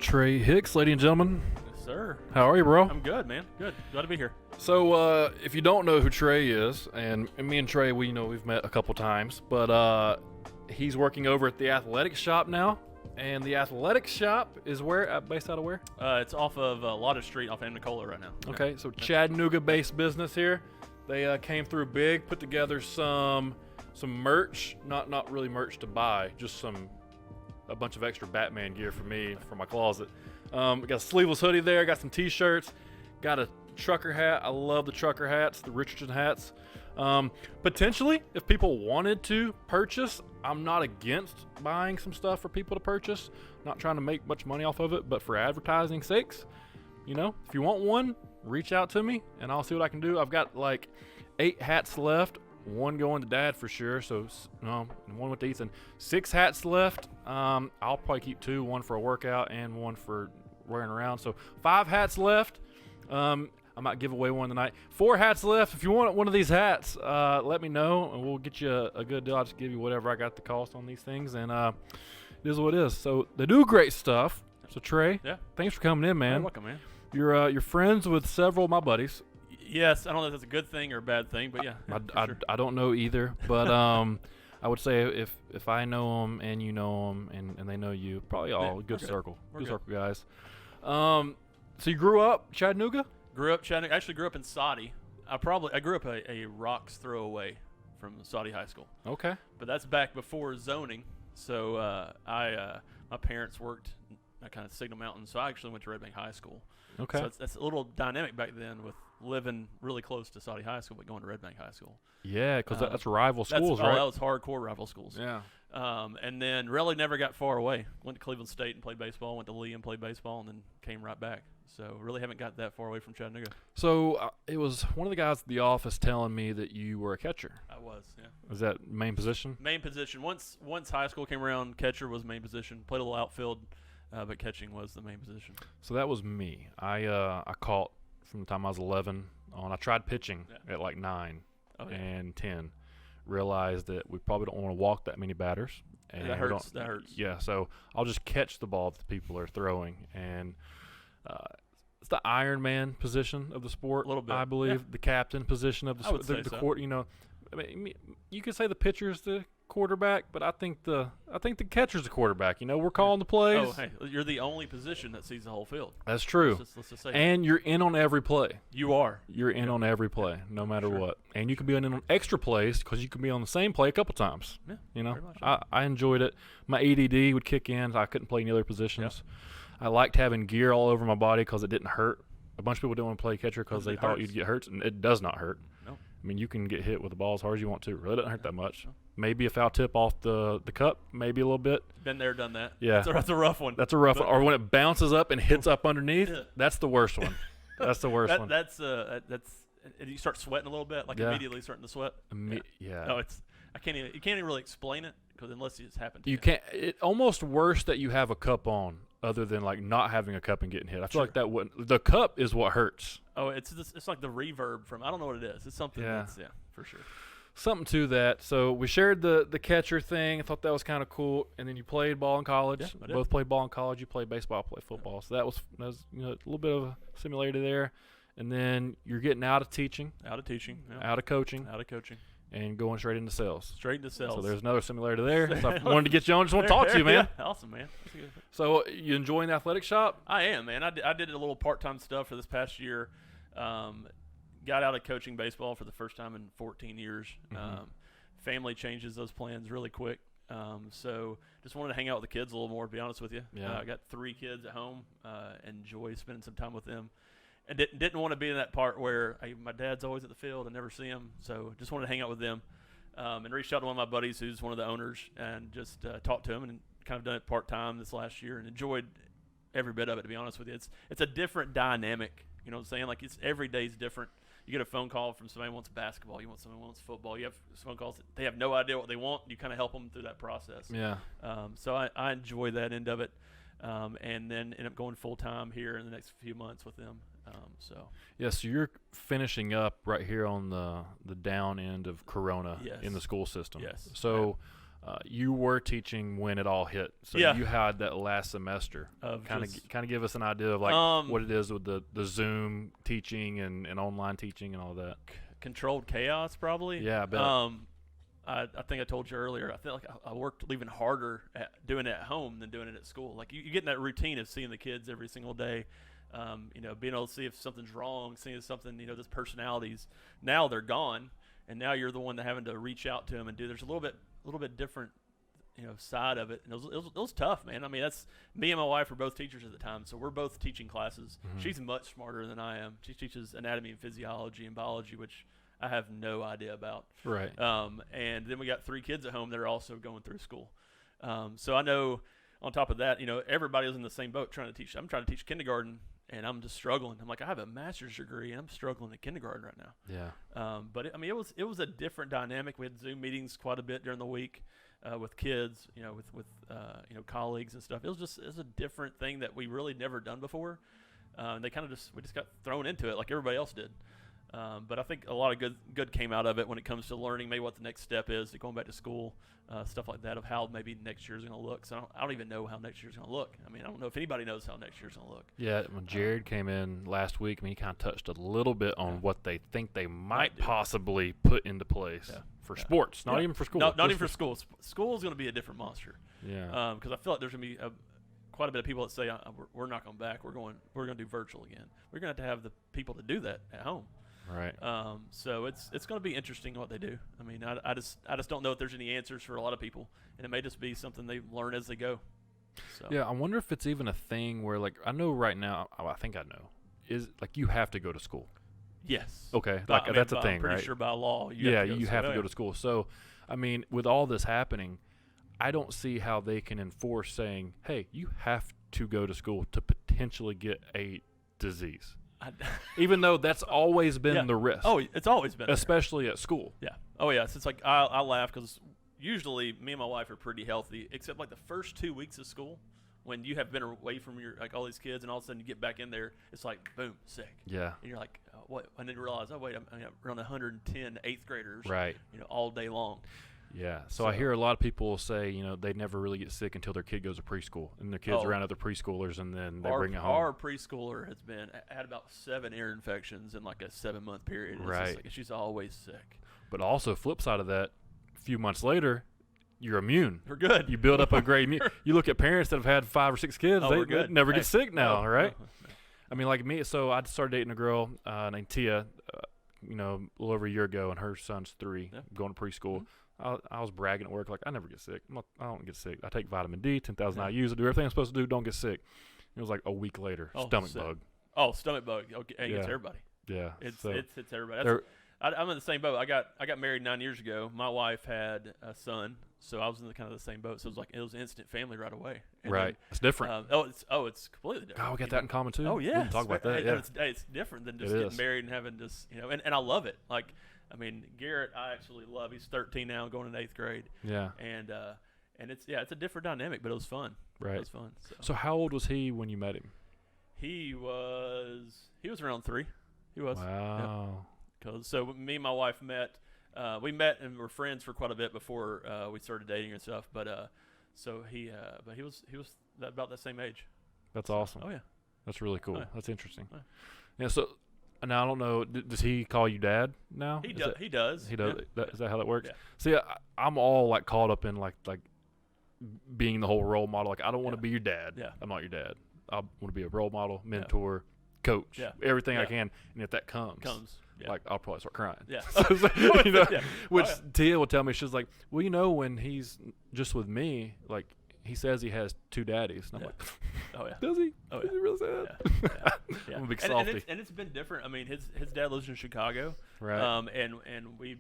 Trey Hicks, ladies and gentlemen. Yes, sir. How are you, bro? I'm good, man. Good. Glad to be here. So, if you don't know who Trey is, and me and Trey, we've met a couple times, but he's working over at the athletic shop now. And the athletic shop is where? Based out of where? It's off of Lotta Street off Nicola right now. Okay, so Chattanooga-based business here. They came through big, put together some merch, not really merch to buy, just a bunch of extra Batman gear for me for my closet. Got a sleeveless hoodie there, got some t-shirts, got a trucker hat. I love the trucker hats, the Richardson hats. Potentially, if people wanted to purchase, I'm not against buying some stuff for people to purchase. Not trying to make much money off of it, but for advertising sakes, if you want one, reach out to me and I'll see what I can do. I've got like 8 hats left. One going to Dad for sure, so and one with Ethan. 6 hats left. I'll probably keep 2, one for a workout and one for wearing around. So 5 hats left. I might give away one tonight. 4 hats left. If you want one of these hats, let me know and we'll get you a good deal. I'll just give you whatever I got the cost on these things, and it is what it is. So they do great stuff. So Trey, Yeah. thanks for coming in, man. You're welcome, man. You're friends with several of my buddies. Yes, I don't know if that's a good thing or a bad thing, but yeah. I don't know either, but I would say if I know them and you know them and they know you, probably all good circle. Good circle guys. So you grew up Chattanooga? Grew up Chattanooga. I actually grew up in Saudi. I grew up a rock's throw away from Saudi High School. Okay. But that's back before zoning. So my parents worked kind of Signal Mountain, so I actually went to Red Bank High School. Okay. So that's a little dynamic back then with living really close to Saudi High School but going to Red Bank High School. Yeah, because that's rival schools, right? That was hardcore rival schools. Yeah. And then really never got far away. Went to Cleveland State and played baseball. Went to Lee and played baseball, and then came right back. So really haven't got that far away from Chattanooga. So it was one of the guys at the office telling me that you were a catcher. I was, yeah. Was that main position? Main position. Once high school came around, catcher was main position. Played a little outfield, but catching was the main position. So that was me. I caught from the time I was 11 on. I tried pitching at like 9 and 10. Realized that we probably don't want to walk that many batters. And that hurts. That hurts. Yeah, so I'll just catch the ball that people are throwing. And it's the Iron Man position of the sport, a little bit. I believe. Yeah. The captain position of the sport. The court, I mean, you could say the pitcher's the quarterback, but I think the catcher's the quarterback. We're calling the plays. Oh, hey, you're the only position that sees the whole field. That's true. Let's just say and you're in on every play. You are. You're in on every play, no matter what. And you can be in on extra plays because you can be on the same play a couple times. Yeah. I enjoyed it. My ADD would kick in. So I couldn't play any other positions. Yeah. I liked having gear all over my body because it didn't hurt. A bunch of people didn't want to play catcher because they thought you'd get hurt, and it does not hurt. No. I mean, you can get hit with the ball as hard as you want to. It really doesn't hurt that much. No. Maybe a foul tip off the cup, maybe a little bit. Been there, done that. Yeah. That's a rough one. That's a rough one. Or when it bounces up and hits up underneath, that's the worst one. That's the worst one. That's you start sweating a little bit, immediately starting to sweat. Yeah. No, you can't even really explain it because unless it's happened to you. You can't. It's almost worse that you have a cup on, other than like not having a cup and getting hit. I feel like that wouldn't. The cup is what hurts. Oh, it's like the reverb from I don't know what it is. It's something. That's for sure. Something to that. So we shared the catcher thing. I thought that was kind of cool. And then you played ball in college. Yeah, I did. Both played ball in college. You played baseball, I played football. So that was a little bit of a similarity there. And then you're getting out of teaching, out of coaching, and going straight into sales. So there's another similarity there. So I wanted to get you on. Just want to talk to you, man. Yeah, awesome, man. So you enjoying the athletic shop? I am, man. I did a little part-time stuff for this past year. Got out of coaching baseball for the first time in 14 years. Mm-hmm. Family changes those plans really quick. So just wanted to hang out with the kids a little more, to be honest with you. Yeah. I got 3 kids at home. Enjoy spending some time with them. And didn't want to be in that part where my dad's always at the field. I never see him. So just wanted to hang out with them. And reached out to one of my buddies who's one of the owners and just talked to him and kind of done it part-time this last year and enjoyed every bit of it, to be honest with you. It's a different dynamic. You know what I'm saying? Like every day's different. You get a phone call from somebody who wants basketball. You want someone who wants football. You have phone calls that they have no idea what they want. You kind of help them through that process. Yeah. So I enjoy that end of it. And then end up going full-time here in the next few months with them. So you're finishing up right here on the down end of Corona in the school system. Yes. So You were teaching when it all hit, so Yeah. you had that last semester. Of Kind just- of give us an idea of what it is with the Zoom teaching and online teaching and all that. controlled chaos, probably. Yeah, I bet. I think I told you earlier. I feel like I worked even harder at doing it at home than doing it at school. Like you get in that routine of seeing the kids every single day. Being able to see if something's wrong, seeing if something, this personalities. Now they're gone, and now you're the one that having to reach out to them and do. There's a little bit different, side of it. And it was tough, man. I mean, that's me and my wife were both teachers at the time, so we're both teaching classes. Mhm. She's much smarter than I am. She teaches anatomy and physiology and biology, which I have no idea about. Right. And then we got 3 kids at home that are also going through school. So I know on top of that, everybody was in the same boat trying to teach. I'm trying to teach kindergarten, and I'm just struggling. I'm like, I have a master's degree, and I'm struggling at kindergarten right now. Yeah. But it was a different dynamic. We had Zoom meetings quite a bit during the week with kids, with colleagues and stuff. It was a different thing that we really never done before. And we just got thrown into it like everybody else did. But I think a lot of good came out of it when it comes to learning maybe what the next step is, going back to school, stuff like that, of how maybe next year's going to look. So I don't even know how next year's going to look. I mean, I don't know if anybody knows how next year's going to look. Yeah, when Jared came in last week, he kind of touched a little bit on what they think they might possibly put into place for sports, not even for school. Not even for school. School's going to be a different monster. Yeah. Because I feel like there's going to be quite a bit of people that say we're not going back. We're going to do virtual again. We're going to have the people to do that at home. Right. So it's going to be interesting what they do. I mean, I just don't know if there's any answers for a lot of people, and it may just be something they learn as they go. So. Yeah, I wonder if it's even a thing where, I know right now, I think I know, is you have to go to school. Yes. Okay, that's a thing, I'm pretty right? sure by law. You have to go to school. So, I mean, with all this happening, I don't see how they can enforce saying, "Hey, you have to go to school to potentially get a disease." Even though that's always been the risk. Oh, it's always been especially at school. Yeah. Oh, yeah. So it's I laugh because usually me and my wife are pretty healthy, except the first 2 weeks of school when you have been away from your all these kids, and all of a sudden you get back in there, it's boom, sick. Yeah. And you're like, what? And then you realize, oh wait, I'm around 110 8th graders. Right. All day long. Yeah. So I hear a lot of people say, they never really get sick until their kid goes to preschool, and their kids around other preschoolers, and then they bring it home. Our preschooler had about 7 ear infections in a 7-month period. Right. She's always sick. But also, flip side of that, a few months later, you're immune. We're good. You build up a great immune. You look at parents that have had 5 or 6 kids, they never get sick now, right? I mean, like me, so I started dating a girl named Tia, a little over a year ago, and her son's 3, going to preschool. Mm-hmm. I was bragging at work, I never get sick. I don't get sick. I take vitamin D, 10,000 IUs. I do everything I'm supposed to do, don't get sick. It was a week later, stomach bug. Oh, stomach bug. Okay, it gets everybody. Yeah. It hits everybody. I'm in the same boat. I got married 9 years ago. My wife had a son, so I was in the same boat. So it was instant family right away. And right. then, it's different. It's completely different. Oh, we got that in common too. Oh yeah. We can talk about that. Yeah. It's different than just getting married and having just and I love it. Garrett, I actually love. He's 13 now, going in 8th grade. Yeah. And it's a different dynamic, but it was fun. Right. It was fun. So how old was he when you met him? He was around 3. He was. Wow. So me and my wife met. We met and were friends for quite a bit before we started dating and stuff. But he was about that same age. That's awesome. Oh yeah. That's really cool. Oh, yeah. That's interesting. Oh, yeah. So now I don't know. Does he call you dad now? He does. He does. He does. Yeah. Is that how that works? Yeah. See, I'm all caught up in like being the whole role model. I don't want to be your dad. Yeah. I'm not your dad. I want to be a role model, mentor, coach, everything I can. And if that comes. I'll probably start crying. Yeah. Which Tia will tell me, she's like, well, when he's just with me, he says he has 2 daddies. And I'm like, oh yeah. Does he? Oh Is he really say that? Yeah. I'm a big softy. And it's been different. I mean, his dad lives in Chicago. Right. And we,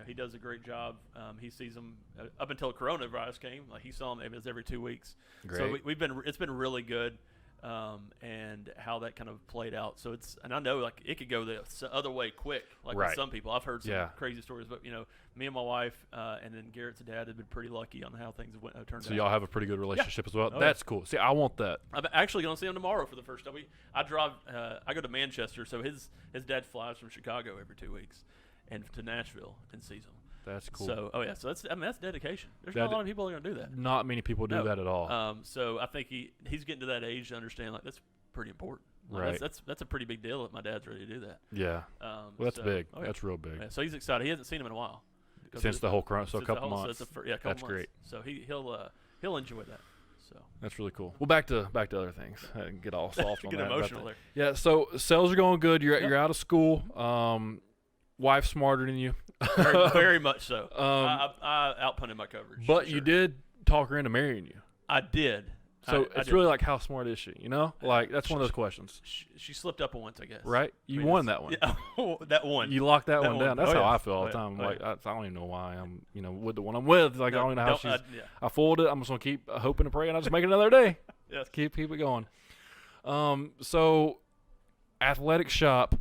he does a great job. He sees them up until coronavirus came. He saw them every 2 weeks. Great. So it's been really good. And how that kind of played out. So and I know it could go the other way quick, with some people. I've heard some crazy stories, but me and my wife, and then Garrett's dad have been pretty lucky on how things turned out. So y'all have a pretty good relationship as well. Oh, That's cool. See, I want that. I'm actually going to see him tomorrow for the first time. I go to Manchester, so his dad flies from Chicago every 2 weeks, and to Nashville and sees him. That's cool. So, so that's dedication. There's not a lot of people that are gonna do that. Not many people do that at all. So I think he's getting to that age to understand like that's pretty important. Like, right. That's a pretty big deal that my dad's ready to do that. Yeah. Well, that's big. That's real big. Yeah, so he's excited. He hasn't seen him in a while. Since the whole crunch, so a couple months. So a couple that's months. Great. So he'll enjoy that. So that's really cool. Well, back to other things. I didn't get all soft on get that. Emotional there. Yeah. So sales are going good. You're out of school. Wife's smarter than you. Very much so. I outpunted my coverage. But you did talk her into marrying you. I did. So it's really like, how smart is she? You know, like that's one of those questions. She slipped up once, I guess. Right? You won that one. Yeah, that one. You locked that one down. That's how I feel all the time. Oh, like I don't even know why I'm, with the one I'm with. Like I don't even know how she's. I fooled it. I'm just gonna keep hoping and praying. I just make it another day. Yes. Keep it going. So, athletic shop.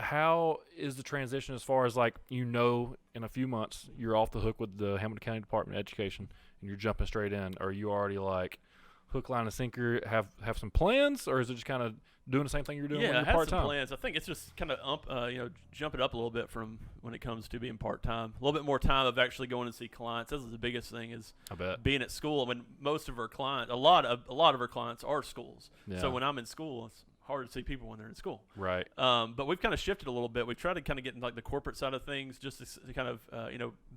How is the transition as far as like in a few months you're off the hook with the Hamilton County Department of Education and you're jumping straight in? Or are you already like hook, line, and sinker? Have some plans, or is it just kind of doing the same thing you're doing when you're part-time? Yeah, I have some plans. I think it's just kind of jump it up a little bit from when it comes to being part-time. A little bit more time of actually going to see clients. This is the biggest thing is being at school. When most of our clients, a lot of our clients are schools. Yeah. So when I'm in school, it's hard to see people when they're in school. Right. But we've kind of shifted a little bit. We've tried to kind of get in like the corporate side of things, just to kind of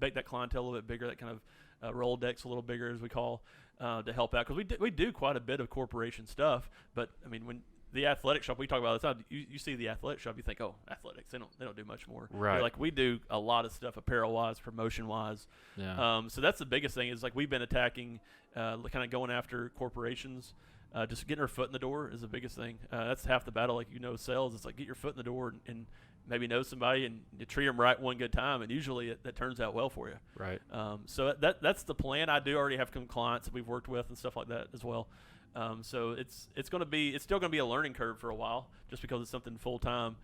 make that clientele a little bit bigger, that kind of Rolodex a little bigger, as we call, to help out, because we do quite a bit of corporation stuff. But I mean, when the athletic shop, we talk about this, you see the athletic shop, you think, oh, athletics, they don't do much more. Right. Like we do a lot of stuff, apparel wise, promotion wise. Yeah. So that's the biggest thing is like we've been attacking, kind of going after corporations. Just getting our foot in the door is the biggest thing. That's half the battle. Like sales. It's like get your foot in the door and maybe know somebody and you treat them right one good time, and usually that turns out well for you. Right. So that's the plan. I do already have some clients that we've worked with and stuff like that as well. So it's still gonna be a learning curve for a while, just because it's something full time.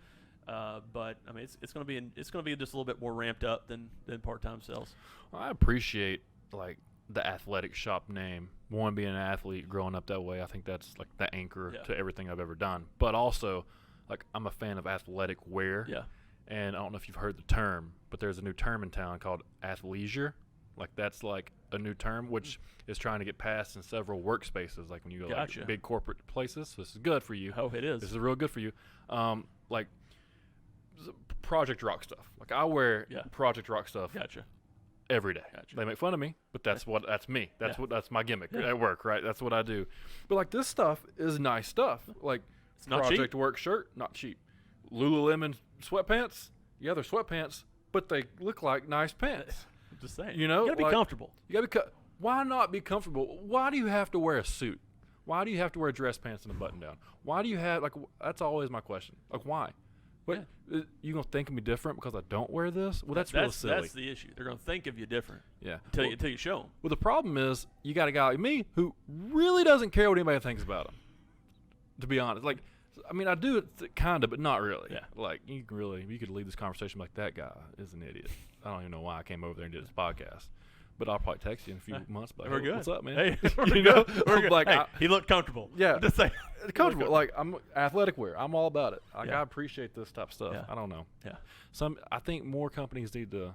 But I mean it's gonna be just a little bit more ramped up than part-time sales. Well, I appreciate like the athletic shop name. One, being an athlete, growing up that way, I think that's like the anchor to everything I've ever done. But also, like, I'm a fan of athletic wear. Yeah. And I don't know if you've heard the term, but there's a new term in town called athleisure. Like, that's like a new term, which is trying to get passed in several workspaces. Like when you go like big corporate places. So this is good for you. Oh, it is. This is real good for you. Like Project Rock stuff. Like I wear Project Rock stuff. Gotcha. Every day. Gotcha. They make fun of me, but that's me. That's my gimmick at work, right? That's what I do. But like this stuff is nice stuff. Like it's not Project cheap. Work shirt, not cheap. Lululemon sweatpants, they're sweatpants, but they look like nice pants. I'm just saying. You know, you gotta be comfortable. You gotta be. Why not be comfortable? Why do you have to wear a suit? Why do you have to wear dress pants and a button down? Why do you have that's always my question. Like why? What, you gonna think of me different because I don't wear this? Well, that's real silly. That's the issue. They're gonna think of you different. Yeah. Until you show them. Well, the problem is you got a guy like me who really doesn't care what anybody thinks about him. To be honest, like, I mean, I do it kind of, but not really. Yeah. Like you could lead this conversation like that guy is an idiot. I don't even know why I came over there and did this podcast. But I'll probably text you in a few months. Like, we're good. What's up, man? Hey, we're good. We're good. Like, hey, he looked comfortable. Yeah, just say comfortable. Like I'm athletic wear. I'm all about it. Like, I appreciate this type of stuff. Yeah. I don't know. Yeah. I think more companies need to.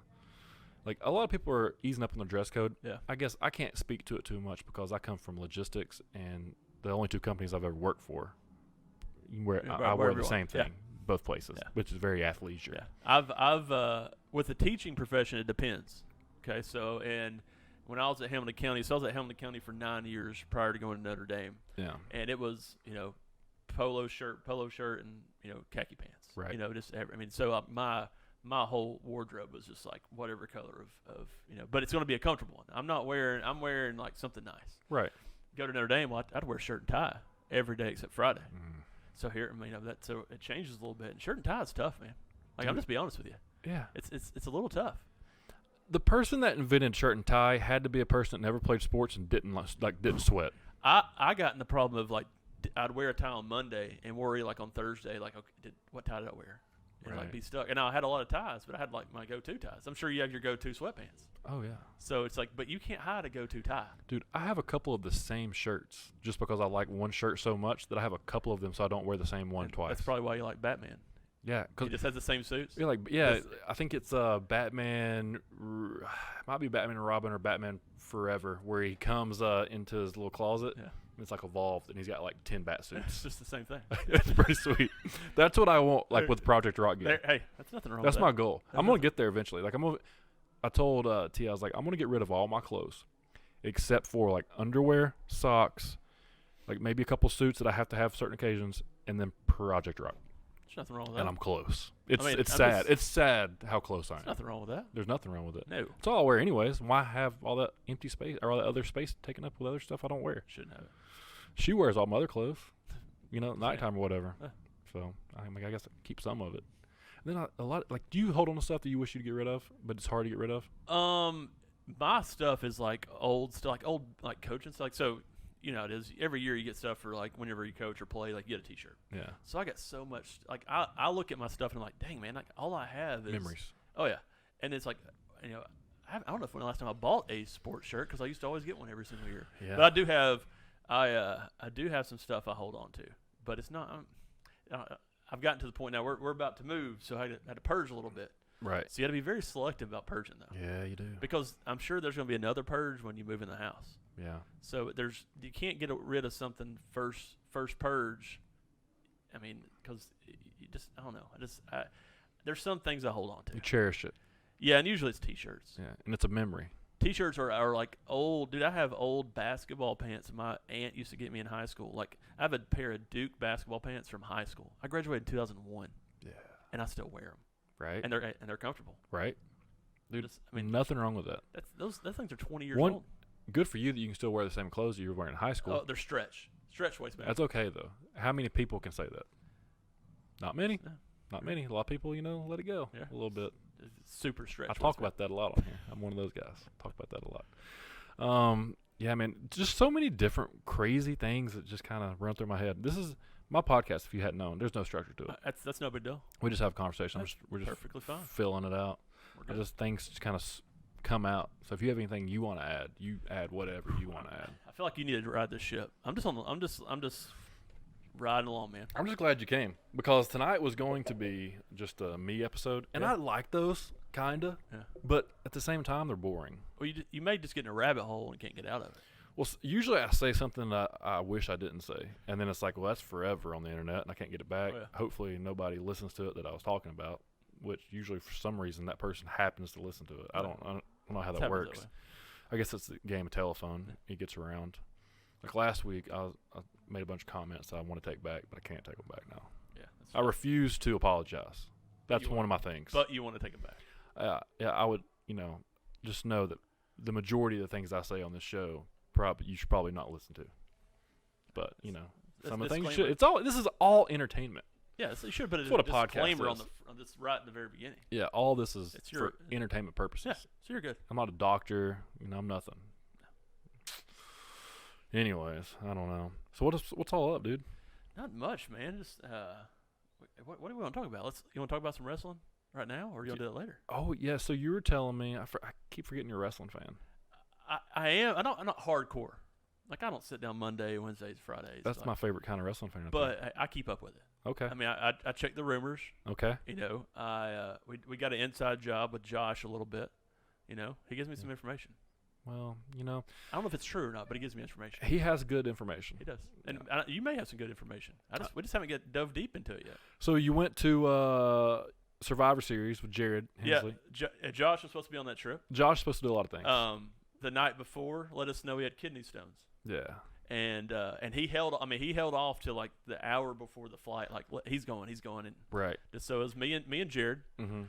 Like a lot of people are easing up on their dress code. Yeah. I guess I can't speak to it too much because I come from logistics, and the only two companies I've ever worked for, I wear the same thing. Both places, which is very athleisure. Yeah. I've with the teaching profession, it depends. Okay, so when I was at Hamilton County, so I was at Hamilton County for 9 years prior to going to Notre Dame. Yeah. And it was, polo shirt, and khaki pants. Right. So my whole wardrobe was just like whatever color of but it's going to be a comfortable one. I'm wearing like something nice. Right. Go to Notre Dame, well, I'd wear shirt and tie every day except Friday. Mm. So here, so it changes a little bit. And shirt and tie is tough, man. Like, I'll just be honest with you. Yeah. It's a little tough. The person that invented shirt and tie had to be a person that never played sports and didn't sweat. I got in the problem of like I'd wear a tie on Monday and worry like on Thursday like okay, what tie did I wear? And like be stuck. And I had a lot of ties, but I had like my go-to ties. I'm sure you have your go-to sweatpants. Oh yeah. So it's like, but you can't hide a go-to tie. Dude, I have a couple of the same shirts just because I like one shirt so much that I have a couple of them so I don't wear the same one twice. That's probably why you like Batman. Yeah, He because just has the same suits. you're like, yeah, I think it's Batman, might be Batman and Robin or Batman Forever, where he comes into his little closet. Yeah. And it's like evolved, and he's got like 10 bat It's suits. just the same thing. It's pretty sweet. That's what I want, like with Project Rock gear. Hey, that's nothing wrong That's with my that. goal. I'm gonna get there eventually. Like I told T, I was like, I'm gonna get rid of all my clothes, except for like underwear, socks, like maybe a couple suits that I have to have certain occasions, and then Project Rock. There's nothing wrong with that. And I'm close. It's mean, it's I'm sad. just- It's sad how close I am. There's nothing wrong with that. There's nothing wrong with it. No, It's all I wear anyways. Why have all that empty space or all that other space taken up with other stuff I don't wear? shouldn't have it. She wears all my other clothes, nighttime or whatever. Yeah. So I guess I keep some of it. And then a lot like, do you hold on to stuff that you wish you'd get rid of, but it's hard to get rid of? My stuff is like old stuff, like old like coaching stuff. Like, so it is every year you get stuff for like whenever you coach or play, like you get a T-shirt. Yeah. So I got so much. Like I look at my stuff and I'm like, dang man, like all I have is Memories. Oh yeah, and it's like I don't know when the last time I bought a sports shirt because I used to always get one every single year. Yeah. But I do have some stuff I hold on to, but it's not. I've gotten to the point now we're about to move, so I had to purge a little bit. Right. So you got to be very selective about purging though. Yeah, you do. Because I'm sure there's going to be another purge when you move in the house. Yeah. So you can't get rid of something first purge. I mean, because you just I don't know. There's some things I hold on to. You cherish it. Yeah, and usually it's T-shirts. Yeah, and it's a memory. T-shirts are like old. Dude, I have old basketball pants my aunt used to get me in high school. Like I have a pair of Duke basketball pants from high school. I graduated in 2001. Yeah. And I still wear them. Right. And they're comfortable. Right. Dude, Just, I mean, nothing wrong with that. those things are 20 years old. Good for you that you can still wear the same clothes that you were wearing in high school. Oh, they're stretch waistbands. That's okay though. How many people can say that? Not many. No. Not many. A lot of people, let it go a little bit. It's super stretch. I talk about that a lot on here. I'm one of those guys. Talk about that a lot. Yeah, man. Just so many different crazy things that just kind of run through my head. This is my podcast. If you hadn't known, there's no structure to it. That's no big deal. We just have a conversation. We're just perfectly fine. filling it out. We're good. Just things just kind of come out. So if you have anything you want to add, you add whatever you want to add. I feel like you need to ride this ship. I'm just riding along, man. I'm just glad you came because tonight was going to be just a me episode, and Yeah. I like those kinda. Yeah. But at the same time, they're boring. Well, you may just get in a rabbit hole and can't get out of it. Well, usually I say something that I wish I didn't say, and then it's like, well, that's forever on the internet, and I can't get it back. Oh, yeah. Hopefully, nobody listens to it that I was talking about, which usually for some reason that person happens to listen to it. I don't know how that works. way. I guess it's the game of telephone. It gets around. Like last week, I made a bunch of comments that I want to take back, but I can't take them back now. Yeah. That's I refuse to apologize. That's You one of my things. But you want to take it back. Yeah, I would, just know that the majority of the things I say on this show, you should probably not listen to. But some of the things you should. This is all entertainment. Yeah, so you should put That's what a podcast disclaimer is. on this right at the very beginning. Yeah, all this is It's for your- entertainment purposes. Yeah, so you're good. I'm not a doctor. I'm nothing. Anyways, I don't know. So what's all up, dude? Not much, man. Just what do we want to talk about? You want to talk about some wrestling right now, or you want to do that later? Oh yeah, so you were telling me. I keep forgetting you're a wrestling fan. I am. I'm not hardcore. Like I don't sit down Monday, Wednesdays, Fridays. That's like, my favorite kind of wrestling fan. But I keep up with it. Okay. I mean, I check the rumors. Okay. We got an inside job with Josh a little bit. He gives me some information. Well, I don't know if it's true or not, but he gives me information. he has good information. He does, and you may have some good information. We just haven't dove deep into it yet. So you went to Survivor Series with Jared Hensley. Yeah, Josh was supposed to be on that trip. Josh is supposed to do a lot of things. The night before, let us know he had kidney stones. Yeah. And he held off till like the hour before the flight. Like he's going, and Right. so it was me and Jared. Mm-hmm.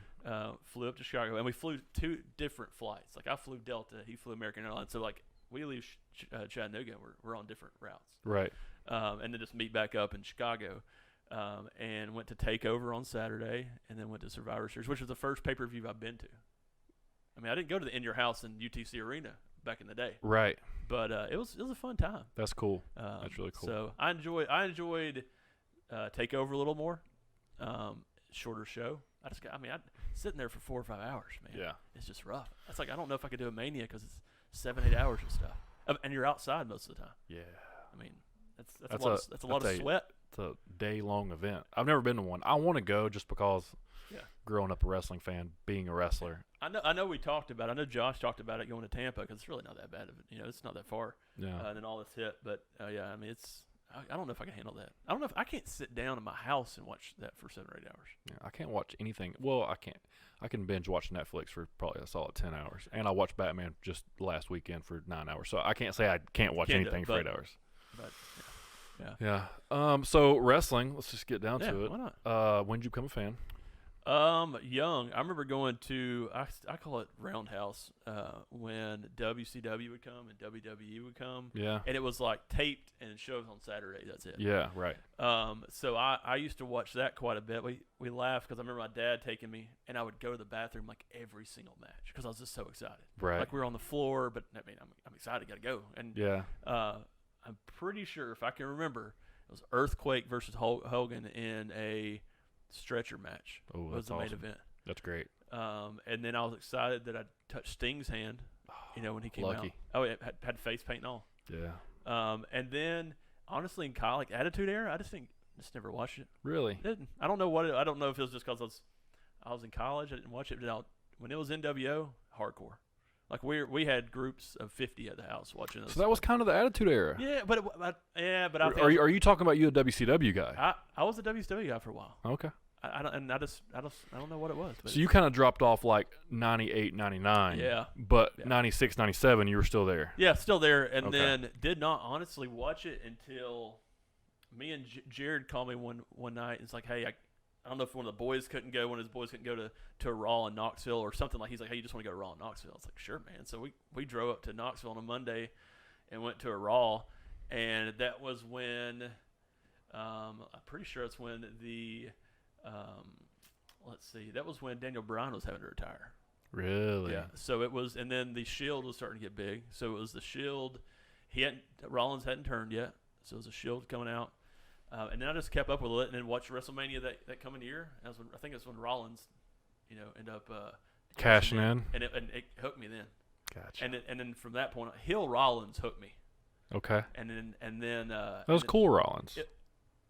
Flew up to Chicago, and we flew two different flights. Like I flew Delta, he flew American Airlines. So like we leave Chattanooga, we're on different routes. Right. And then just meet back up in Chicago. And went to Takeover on Saturday, and then went to Survivor Series, which was the first pay-per-view I've been to. I mean, I didn't go to the In Your House in UTC Arena back in the day, Right. but it was a fun time. That's cool. That's really cool. So I enjoyed Takeover a little more. Shorter show. I'm sitting there for 4 or 5 hours, man. Yeah. It's just rough. It's like I don't know if I could do a Mania because it's 7-8 hours of stuff, and you're outside most of the time. Yeah. I mean, that's a lot of sweat. It's a day-long event. I've never been to one. I want to go just because growing up a wrestling fan, being a wrestler. I know we talked about it. I know Josh talked about it going to Tampa because it's really not that bad of it. You know, it's not that far. Yeah. And then all this hit. But, yeah, I mean, I don't know if I can handle that. I don't know if I can't sit down in my house and watch that for 7 or 8 hours. Yeah, I can't watch anything. Well, I can't. I can binge watch Netflix for probably a solid 10 hours. And I watched Batman just last weekend for 9 hours. So I can't say I can't watch anything for 8 hours. But, yeah. So wrestling, let's just get down to it. Why not? When did you become a fan? Young. I remember going to I call it Roundhouse when WCW would come and WWE would come. Yeah. And it was like taped and shows on Saturday. That's it. Yeah, right. So I used to watch that quite a bit. We laughed because I remember my dad taking me, and I would go to the bathroom like every single match because I was just so excited. Right. Like we were on the floor, but I mean I'm excited, gotta go. And yeah. I'm pretty sure if I can remember, it was Earthquake versus Hogan in a stretcher match. Oh, was that's the main awesome. event. That's great. And then I was excited that I touched Sting's hand, when he came lucky. out. Oh, it had face paint and all. Yeah. And then honestly, in college, Attitude Era, I just never watched it. Really? Didn't. I don't know what. I don't know if it was just because I was in college. I didn't watch it. When it was NWO, hardcore. Like we had groups of 50 at the house watching us. So that was kind of the Attitude Era. Yeah, but I think Are you talking about you a WCW guy? I was a WCW guy for a while. Okay. I don't know what it was. But So you kind of dropped off like 98, 99. Yeah. But 96, 97, you were still there. Yeah, still there, and Okay. then did not honestly watch it until me and Jared called me one night. It's like, hey, I don't know if one of the boys couldn't go, one of his boys couldn't go to a Raw in Knoxville or something like. He's like, hey, you just want to go to Raw in Knoxville? I was like, sure, man. So we drove up to Knoxville on a Monday and went to a Raw, and that was when I'm pretty sure it's when the that was when Daniel Bryan was having to retire. Really? Yeah. So it was, and then the Shield was starting to get big. So it was the Shield. Rollins hadn't turned yet, so it was a Shield coming out. And then I just kept up with it and then watched WrestleMania that coming year. I think it's when Rollins, ended up Cashing in. and it hooked me then. Gotcha. And then from that point on, Hill Rollins hooked me. Okay. And then That was cool, Rollins.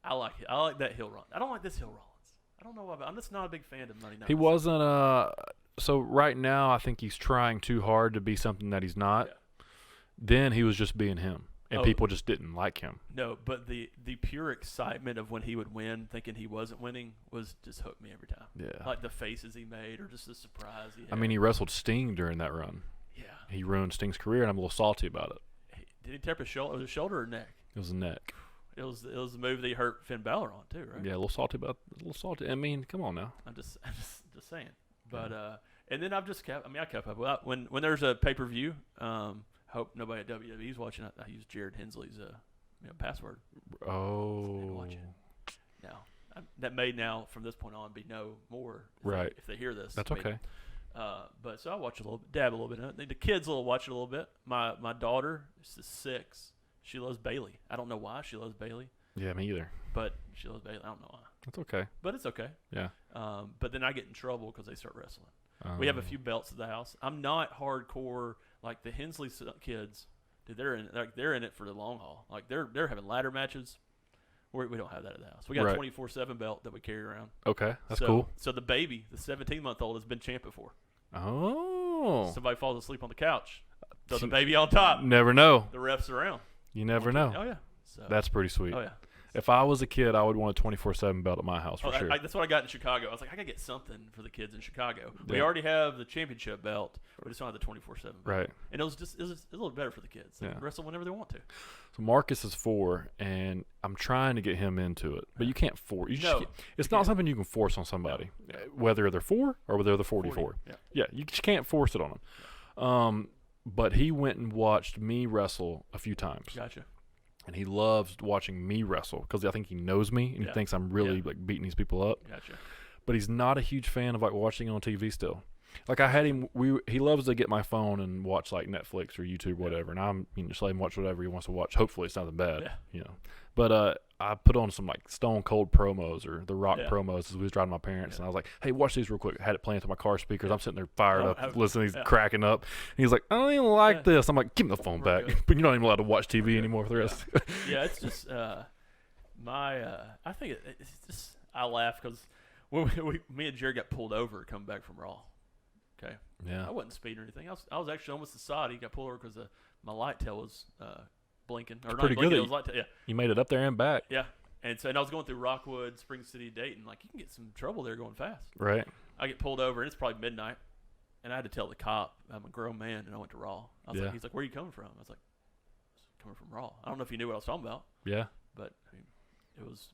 I like it. I like that Hill Rollins. I don't like this Hill Rollins. I don't know why, but I'm just not a big fan of Monday Night. He wasn't so right now I think he's trying too hard to be something that he's not. Yeah. Then he was just being him. And people just didn't like him. No, but the pure excitement of when he would win, thinking he wasn't winning, was just hooked me every time. Yeah. Like the faces he made, or just the surprise he had. I mean, he wrestled Sting during that run. Yeah. He ruined Sting's career, and I'm a little salty about it. Did he tear up his shoulder? Was it shoulder or neck? It was the neck. It was the move that he hurt Finn Balor on too, right? Yeah, a little salty. I mean, come on now. I'm just saying. But and then I kept up with it. When there's a pay-per-view. Hope nobody at WWE's watching. I use Jared Hensley's password. Oh. Watch it. Now that may now from this point on be no more. Right. If they hear this, that's okay. But so I watch a little, dab a little bit. The kids will watch it a little bit. My daughter is 6. She loves Bailey. I don't know why she loves Bailey. Yeah, me either. But she loves Bailey. I don't know why. That's okay. But it's okay. Yeah. But then I get in trouble because they start wrestling. We have a few belts at the house. I'm not hardcore like the Hensley kids. Dude, they're in it for the long haul. Like they're having ladder matches. We don't have that at the house. We got a 24/7 belt that we carry around. Okay, that's cool. So the baby, the 17-month-old, has been champ before. Oh. Somebody falls asleep on the couch. Throw the baby on top. Never know. The refs around. You never know. Oh yeah. So, that's pretty sweet. Oh yeah. If I was a kid, I would want a 24/7 belt at my house for sure. That's what I got in Chicago. I was like, I gotta get something for the kids in Chicago. Yeah. We already have the championship belt. We just don't have the 24/7 belt. Right. And it was a little better for the kids. They can wrestle whenever they want to. So Marcus is 4, and I'm trying to get him into it, but you can't force. It's not something you can force on somebody, whether they're 4 or whether they're 44. 40, yeah, you just can't force it on them. But he went and watched me wrestle a few times. Gotcha. And he loves watching me wrestle because I think he knows me and he thinks I'm really like beating these people up. Gotcha. But he's not a huge fan of like watching on TV still. Like I had him, he loves to get my phone and watch like Netflix or YouTube, whatever. And I'm just let him watch whatever he wants to watch. Hopefully it's nothing bad, But I put on some like Stone Cold promos or The Rock promos as we was driving my parents, and I was like, "Hey, watch these real quick." I had it playing to my car speakers. I'm sitting there fired up, listening. He's cracking up. And he's like, "I don't even like this." I'm like, "Give me the phone back." But you're not even allowed to watch TV anymore for the rest. Yeah, it's just I think it's just I laugh because me and Jared got pulled over coming back from Raw. Okay. Yeah. I wasn't speeding or anything. I was actually almost the side. He got pulled over because my light tail was blinking. Or not pretty blinking, good. it was light tail. Yeah. You made it up there and back. Yeah. And I was going through Rockwood, Spring City, Dayton. Like, you can get some trouble there going fast. Right. I get pulled over, and it's probably midnight. And I had to tell the cop I'm a grown man, and I went to Raw. I was like, he's like, where are you coming from? I was like, coming from Raw. I don't know if you knew what I was talking about. Yeah. But I mean, it was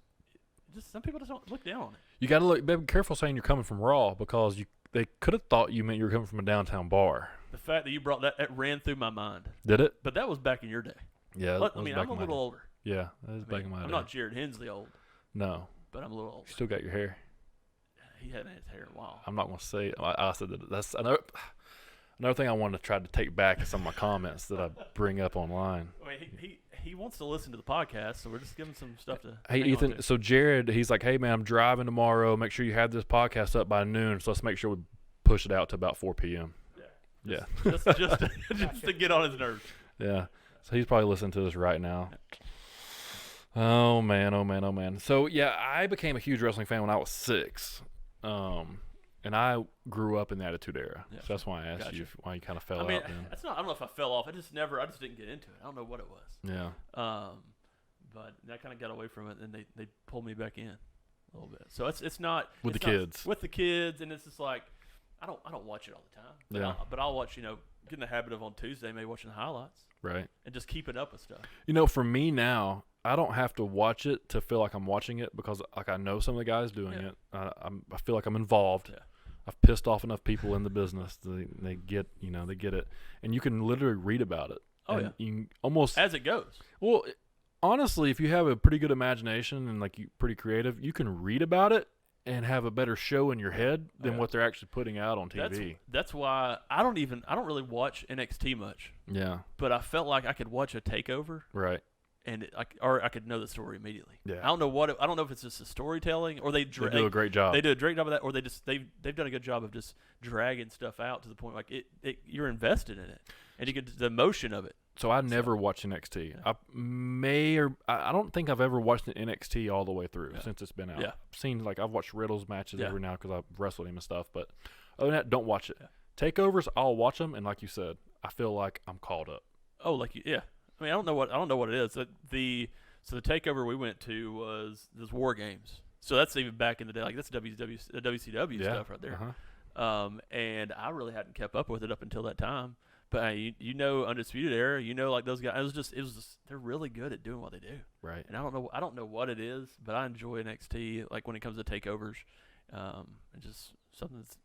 just some people just don't look down on it. You got to be careful saying you're coming from Raw because they could have thought you meant you were coming from a downtown bar. The fact that you brought that ran through my mind. Did it? But that was back in your day. Yeah. I mean, I'm a little older. Yeah, that was back in my day. I'm not Jared Hensley old. No. But I'm a little older. You still got your hair. He hadn't had his hair in a while. I'm not going to say it. I said that that's another thing I wanted to try to take back is some of my comments that I bring up online. I mean, he wants to listen to the podcast, so we're just giving some stuff to. Hey, Ethan. So Jared, he's like, hey man, I'm driving tomorrow. Make sure you have this podcast up by noon. So let's make sure we push it out to about 4 p.m. Yeah. Just to get on his nerves. Yeah. So he's probably listening to this right now. Oh man, oh man, oh man. So yeah, I became a huge wrestling fan when I was 6. And I grew up in the Attitude Era. Yeah. So that's why I asked you why you kind of fell out then. That's not. I don't know if I fell off. I just didn't get into it. I don't know what it was. Yeah. But I kind of got away from it, and they pulled me back in a little bit. So it's not with the kids. With the kids, and it's just like I don't watch it all the time. But I'll watch. Get in the habit of on Tuesday maybe watching the highlights. Right. And just keeping up with stuff. For me now, I don't have to watch it to feel like I'm watching it because like I know some of the guys doing it. I feel like I'm involved. Yeah. I've pissed off enough people in the business. They get it, and you can literally read about it. Oh yeah. You can almost as it goes. Well, honestly, if you have a pretty good imagination and like you pretty creative, you can read about it and have a better show in your head than what they're actually putting out on TV. That's why I don't really watch NXT much. Yeah. But I felt like I could watch a takeover. Right. And I could know the story immediately. Yeah. I don't know if it's just the storytelling or they do a great job. They do a great job of that, or they've done a good job of just dragging stuff out to the point like you're invested in it and you get the emotion of it. So I never watched NXT. Yeah. I don't think I've ever watched an NXT all the way through since it's been out. Yeah. I've watched Riddle's matches every now because I've wrestled him and stuff, but other than that, don't watch it. Yeah. Takeovers, I'll watch them, and like you said, I feel like I'm called up. Oh, I mean, I don't know what it is. The takeover we went to was those War Games. So that's even back in the day. Like that's WCW stuff right there. Uh-huh. And I really hadn't kept up with it up until that time. But Undisputed Era, like those guys. It was just they're really good at doing what they do. Right. And I don't know what it is, but I enjoy NXT. Like when it comes to takeovers, and just something that's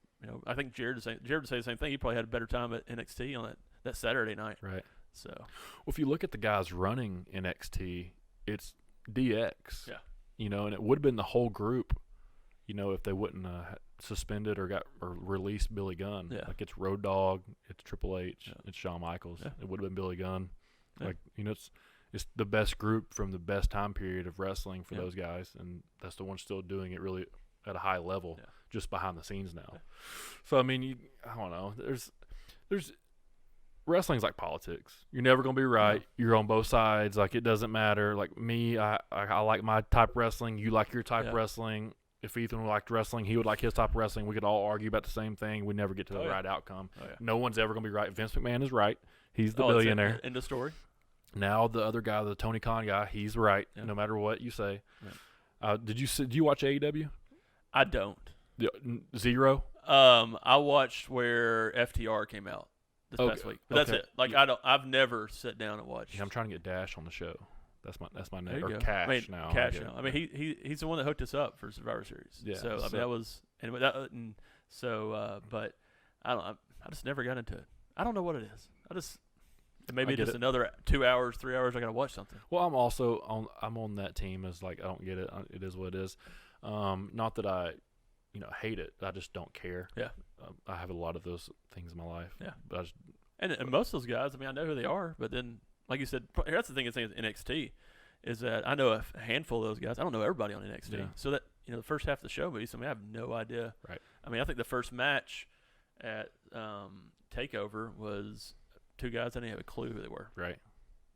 I think Jared would say the same thing. He probably had a better time at NXT on that Saturday night. Right. So, well, if you look at the guys running NXT, it's DX. Yeah. And it would have been the whole group, if they wouldn't suspended or released Billy Gunn. Yeah. Like it's Road Dogg, it's Triple H, it's Shawn Michaels. Yeah. It would have been Billy Gunn. Yeah. Like it's the best group from the best time period of wrestling for those guys, and that's the one still doing it really at a high level, just behind the scenes now. Yeah. So I mean, I don't know. There's wrestling's like politics. You're never gonna be right. You're on both sides. Like it doesn't matter. Like me, I like my type of wrestling. You like your type of wrestling. If Ethan liked wrestling, he would like his type of wrestling. We could all argue about the same thing. We never get to the right outcome. Oh, yeah. No one's ever gonna be right. Vince McMahon is right. He's the billionaire. End of story. Now the other guy, the Tony Khan guy, he's right. Yeah. No matter what you say. Yeah. Did you watch AEW? I don't. Zero. I watched where FTR came out this past week. But that's it. Like I've never sat down and watched. Yeah, I'm trying to get Dash on the show. That's my name. Or Cash now. Cash now. I mean he's the one that hooked us up for Survivor Series. Yeah. So I mean that was but I just never got into it. I don't know what it is. Maybe just another 2 hours, 3 hours. I gotta watch something. Well, I'm on that team as like I don't get it. It is what it is. Not that I hate it. I just don't care. Yeah. I have a lot of those things in my life. Yeah. But and most of those guys, I mean, I know who they are, but then, like you said, that's the thing with NXT is that I know a handful of those guys. I don't know everybody on NXT. Yeah. So that, the first half of the show, I have no idea. Right. I mean, I think the first match at TakeOver was two guys I didn't have a clue who they were. Right.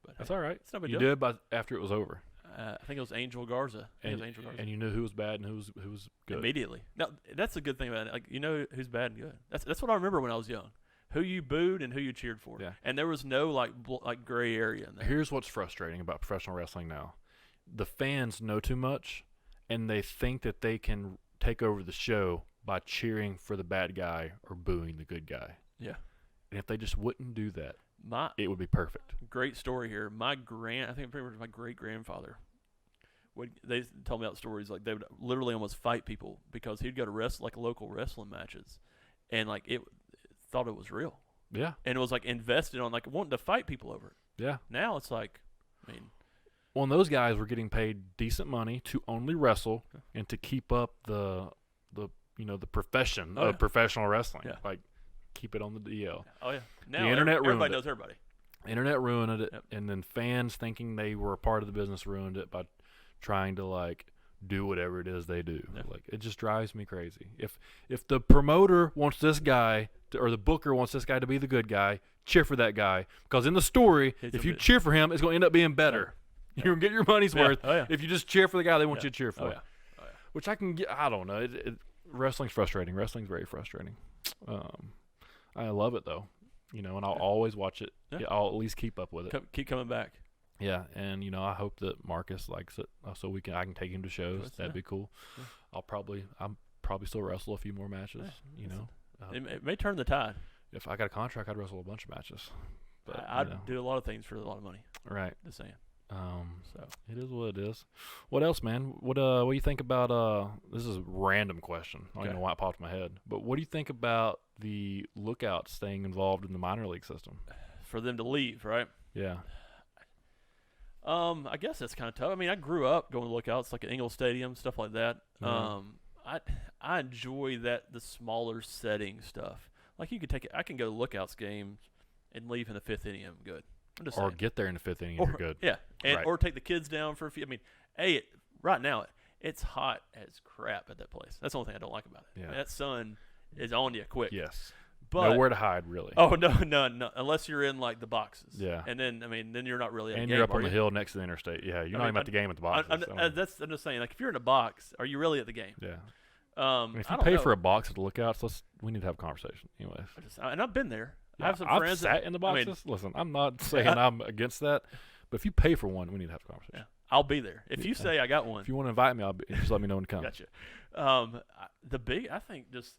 But that's all right. It's no big deal. You did, but after it was over. I think it was Angel Garza. And you knew who was bad and who was good immediately. Now that's a good thing about it. Like, you know who's bad and good. That's what I remember when I was young. Who you booed and who you cheered for. Yeah. And there was no like gray area in there. Here's what's frustrating about professional wrestling now: the fans know too much, and they think that they can take over the show by cheering for the bad guy or booing the good guy. Yeah. And if they just wouldn't do that, it would be perfect. Great story here. I think pretty much my great grandfather. They told me about stories like they would literally almost fight people because he'd go to local wrestling matches, and like thought it was real. Yeah. And it was like invested on like wanting to fight people over it. Yeah. Now it's like, I mean. Well, and those guys were getting paid decent money to only wrestle and to keep up the profession of professional wrestling. Yeah. Like, keep it on the DL. Oh, yeah. Now the internet ruined everybody it. knows everybody. Internet ruined it, Yep. and then fans thinking they were a part of the business ruined it by trying to, like, do whatever it is they do. Yeah. Like, it just drives me crazy. If the promoter wants this guy or the booker wants this guy to be the good guy, cheer for that guy, because in the story, if you cheer for him, it's going to end up being better. Yeah. You're going to get your money's worth. Oh, yeah. If you just cheer for the guy they want you to cheer for. Oh, yeah. Which I can get. I don't know. Wrestling's frustrating. Wrestling's very frustrating. I love it though, and I'll always watch it. Yeah. I'll at least keep up with it. Keep coming back. Yeah, and I hope that Marcus likes it, so I can take him to shows. That'd be cool. Yeah. I'll probably still wrestle a few more matches. It may turn the tide. If I got a contract, I'd wrestle a bunch of matches. But I'd do a lot of things for a lot of money. Right. Just saying. So it is what it is. What else, man? What do you think about this is a random question. I don't even know why it popped in my head. But what do you think about the Lookouts staying involved in the minor league system? For them to leave, right? Yeah. I guess that's kind of tough. I mean, I grew up going to Lookouts, like at Ingle Stadium, stuff like that. Mm-hmm. I enjoy the smaller setting stuff. Like I can go to Lookouts games and leave in the fifth inning. I'm good. I'm just saying. Get there in the fifth inning. You're good. Yeah, or take the kids down for a few. I mean, right now it's hot as crap at that place. That's the only thing I don't like about it. Yeah. I mean, that sun is on you quick. Yes. But nowhere to hide, really. Oh no, unless you're in like the boxes. Yeah. And then you're not really at and the game. You're up on the hill next to the interstate. Yeah, you're not even at the game at the boxes. I'm just saying, like if you're in a box, are you really at the game? Yeah. If you pay for a box at the Lookouts, we need to have a conversation. Anyways. And I've been there. Yeah, I have some friends sat in the boxes. Listen, I'm not saying I'm against that, but if you pay for one, we need to have a conversation. Yeah. I'll be there. If you say I got one. If you want to invite me, just let me know when to come. Gotcha. I think just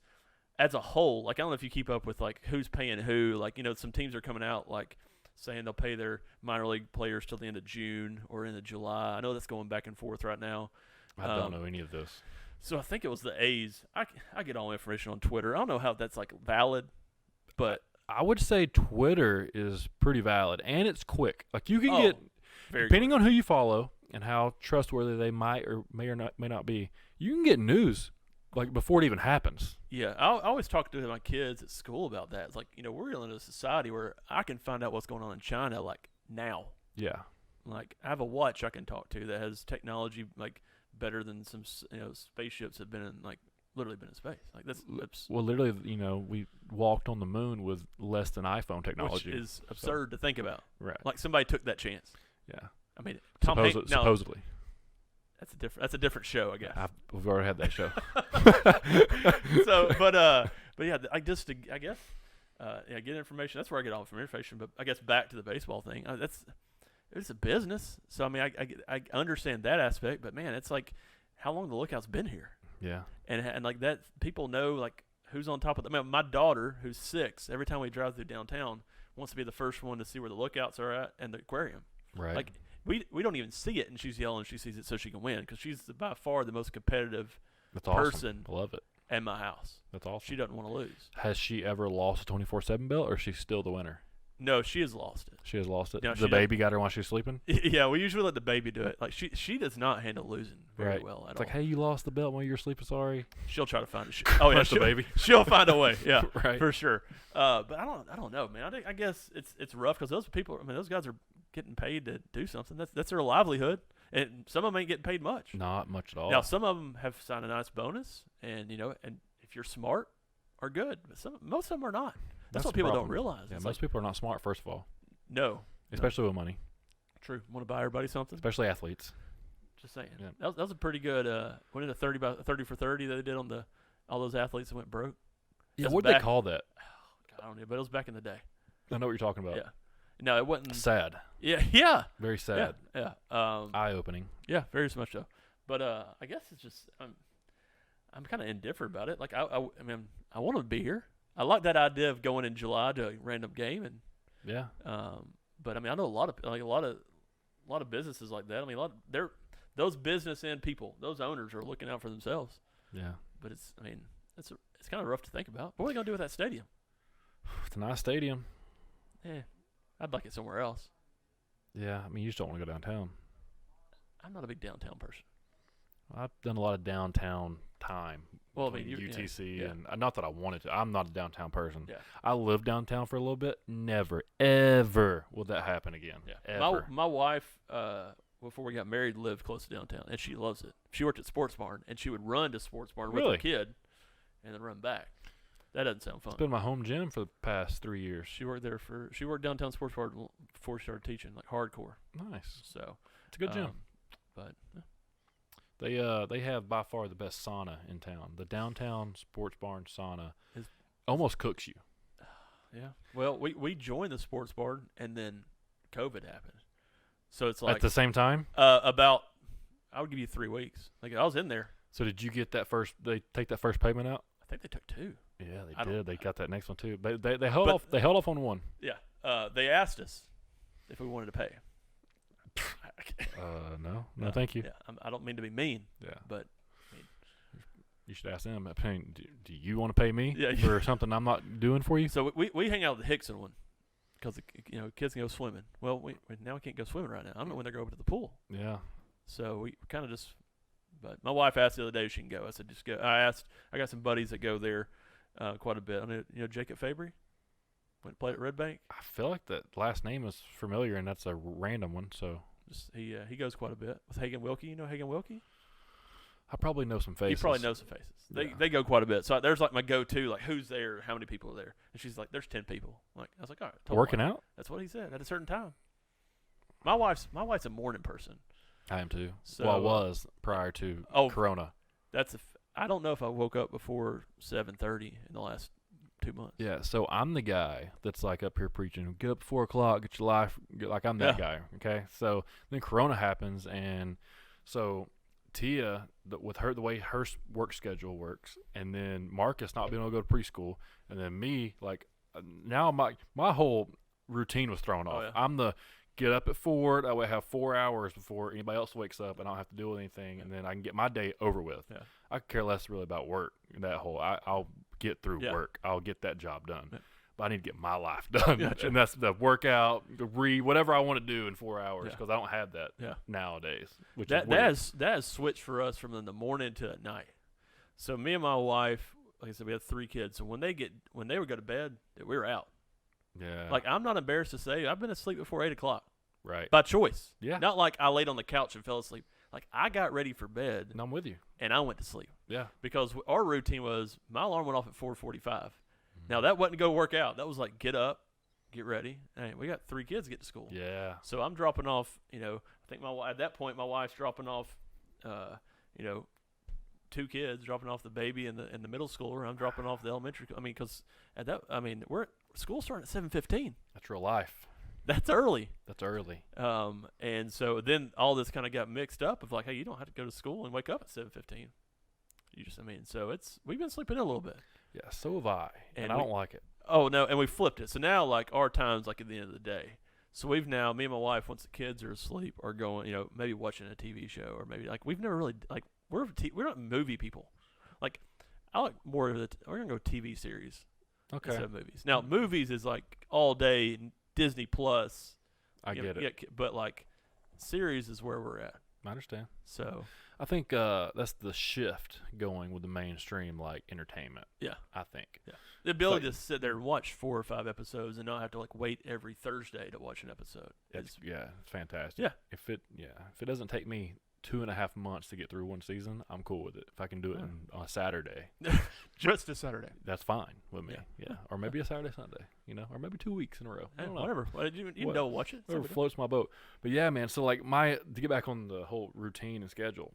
as a whole, like I don't know if you keep up with like who's paying who. Like some teams are coming out like saying they'll pay their minor league players till the end of June or end of July. I know that's going back and forth right now. I don't know any of this. So I think it was the A's. I get all information on Twitter. I don't know how that's like valid, but I would say Twitter is pretty valid and it's quick. Like you can get, depending on who you follow and how trustworthy they might or may not be, you can get news like before it even happens. Yeah, I always talk to my kids at school about that. It's like we're in a society where I can find out what's going on in China like now. Yeah. Like I have a watch I can talk to that has technology like better than some spaceships have been in like literally been in space. Like that's well, literally, we walked on the moon with less than iPhone technology, which is absurd to think about. Right? Like somebody took that chance. Yeah. I mean, supposedly. That's a different show, I guess. We've already had that show. So, but yeah, get information. That's where I get all from information. But I guess back to the baseball thing. It's a business. So I mean, I understand that aspect. But man, it's like how long the Lookout's been here. Yeah. And like that, people know like who's on top of them. I mean, my daughter, who's 6, every time we drive through downtown, wants to be the first one to see where the Lookouts are at and the aquarium. Right. Like we don't even see it, and she's yelling. She sees it so she can win because she's by far the most competitive person. I love it. In my house. That's awesome. She doesn't want to lose. Has she ever lost a 24/7 belt, or is she still the winner? No, she has lost it. She has lost it. No, the baby got her while she was sleeping. Yeah, we usually let the baby do it. Like she does not handle losing very well at all. It's like, hey, you lost the belt while you were sleeping. Sorry. She'll try to find it. Oh yeah, the baby. She'll find a way. Yeah, right. For sure. But I don't know, man. I guess it's rough because those people. I mean, those guys are getting paid to do something. That's their livelihood, and some of them ain't getting paid much. Not much at all. Now some of them have signed a nice bonus, and and if you're smart, are good. But most of them are not. That's what people don't realize. Yeah, most people are not smart. First of all. No. Especially with money. True. Want to buy everybody something? Especially athletes. Just saying. Yeah. That was a pretty good. Went into 30 for 30 that they did on all those athletes that went broke. Yeah, That's what did they back- call that? I don't know, but it was back in the day. I know what you're talking about. Yeah. No, it wasn't. Sad. Yeah. Very sad. Yeah. Eye-opening. Yeah, very much so. But I guess it's just I'm kind of indifferent about it. Like I mean, I want to be here. I like that idea of going in July to a random game, and Yeah. but I mean, I know a lot of businesses like that. I mean, those business end people, those owners are looking out for themselves. Yeah. But it's kind of rough to think about. What are they gonna do with that stadium? It's a nice stadium. I'd like it somewhere else. Yeah, I mean, you just don't want to go downtown. I'm not a big downtown person. I've done a lot of downtown time. Well, I mean, between UTC yeah. and not that I wanted to. I'm not a downtown person. Yeah. I lived downtown for a little bit. Never, ever will that happen again. Yeah. Ever. My wife, before we got married, lived close to downtown, and she loves it. She worked at Sports Barn, and she would run to Sports Barn with her Really? kid, and then run back. That doesn't sound fun. It's been my home gym for the past 3 years. She worked downtown Sports Barn before she started teaching, like hardcore. Nice. So It's a good gym. But They have by far the best sauna in town. The downtown Sports Barn sauna Is- almost cooks you. yeah. Well, we joined the Sports Barn, and then COVID happened. So it's like At the same time? about I would give you 3 weeks. Like I was in there. So did you get that first? They take that first payment out? I think they took 2. Yeah, I they don't- did. They got that next one too. They held But- off. They held off on one. Yeah. They asked us if we wanted to pay. No, thank you. Yeah, I don't mean to be mean, Yeah, but you should ask them. Do you want to pay me Yeah. for something I'm not doing for you? so we hang out at the Hickson one because kids can go swimming. Well, now we can't go swimming right now. I don't know when they're going to the pool. Yeah, So we kind of just. But my wife asked the other day if she can go. I said just go. I got some buddies that go there quite a bit. I mean, Jacob Fabry went and played at Red Bank. I feel like that last name is familiar, and that's a random one. So Just he goes quite a bit with Hagen Wilkie. You know Hagen Wilkie? I probably know some faces. You probably know some faces. Yeah. They go quite a bit. So there's like my go-to, like who's there, how many people are there, and she's like, there's 10 people. I was like, all right, tell Working my- out. That's what he said at a certain time. My wife's a morning person. I am too. So, well, I was prior to oh, Corona. I don't know if I woke up before 7:30 in the last 2 months. Yeah, so I'm the guy that's like up here preaching, get up at 4 o'clock, get your life, like I'm that guy, okay? So then Corona happens, and so Tia, with her, the way her work schedule works, and then Marcus not being able to go to preschool, and then me, like, now my whole routine was thrown off. yeah. I'm the get up at 4, that way I have 4 hours before anybody else wakes up, and I don't have to do anything, and then I can get my day over with. Yeah. I care less really about work, I'll get through Yeah. work. I'll get that job done. Yeah. But I need to get my life done. Gotcha. And that's the workout, the whatever I want to do in 4 hours, Yeah. because I don't have that Yeah. nowadays. Which That is weird. that has switched for us from in the morning to at night. So me and my wife, like I said, we had 3 kids. So when they would go to bed, we were out. Yeah. Like I'm not embarrassed to say I've been asleep before 8 o'clock right. by choice. Yeah. Not like I laid on the couch and fell asleep. Like I got ready for bed And I'm with you. and I went to sleep Yeah. because our routine was my alarm went off at 4:45. Mm-hmm. Now that wasn't to go work out. That was like get up, get ready. Hey, we got 3 kids to get to school. Yeah. So I'm dropping off. I think at that point my wife's dropping off. 2 kids, dropping off the baby and the middle schooler. I'm dropping off the elementary. Because school starting at 7:15. That's real life. That's early. That's early. And so then all this kind of got mixed up of like, hey, you don't have to go to school and wake up at 7:15. So we've been sleeping in a little bit. Yeah, so have I. And I we- don't like it. Oh no, and we flipped it. So now like our time's like at the end of the day. So me and my wife, once the kids are asleep, are going, maybe watching a TV show or maybe like we've never really like we're not movie people. Like I like more of we're gonna go TV series Okay. instead of movies. Now movies is like all day Disney Plus. I get it. Yeah, but like series is where we're at. I understand. So I think that's the shift going with the mainstream, like, entertainment. yeah. I think. Yeah. The ability to sit there and watch 4 or 5 episodes and not have to like wait every Thursday to watch an episode. It's fantastic. Yeah. If it doesn't take me 2.5 months to get through one season, I'm cool with it. If I can do it on a Saturday, Just a Saturday. that's fine with me. Yeah. Or maybe a Saturday, Sunday, or maybe 2 weeks in a row. I don't know. Whatever. You don't watch it. Whatever floats my boat. But yeah, man. So like to get back on the whole routine and schedule,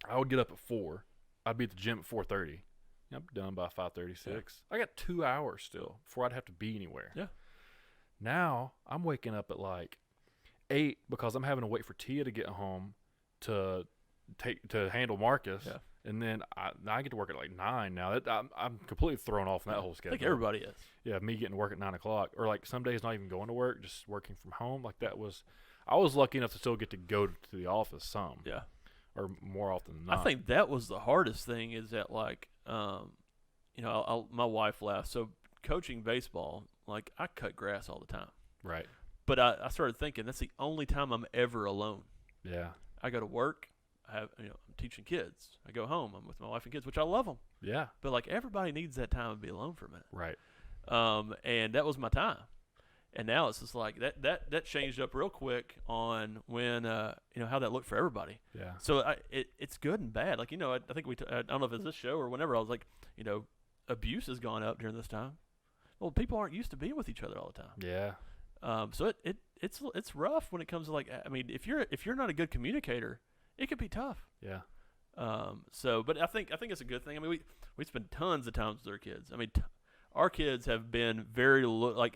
I would get up at 4. I'd be at the gym at 4:30. I'm done by 5:36. Yeah. I got 2 hours still before I'd have to be anywhere. Yeah. Now I'm waking up at like 8 because I'm having to wait for Tia to get home to handle Marcus, and then I get to work at like 9 now. I'm completely thrown off in that whole schedule. I think everybody is. Yeah, me getting to work at 9 o'clock, or like some days not even going to work, just working from home. Like I was lucky enough to still get to go to the office some. Yeah. Or more often than not. I think that was the hardest thing is that like, my wife laughs. So coaching baseball, like I cut grass all the time. Right. But I started thinking that's the only time I'm ever alone. Yeah. I go to work. I'm teaching kids. I go home. I'm with my wife and kids, which I love them. Yeah. But like everybody needs that time to be alone for a minute. Right. And that was my time. And now it's just like that changed up real quick on when how that looked for everybody. Yeah. So it's good and bad. Like I think I don't know if it's this show or whenever I was like abuse has gone up during this time. Well, people aren't used to being with each other all the time. Yeah. So it's rough when it comes to like if you're not a good communicator, it could be tough. Yeah. But I think it's a good thing. I mean, we spend tons of time with our kids. I mean, our kids have been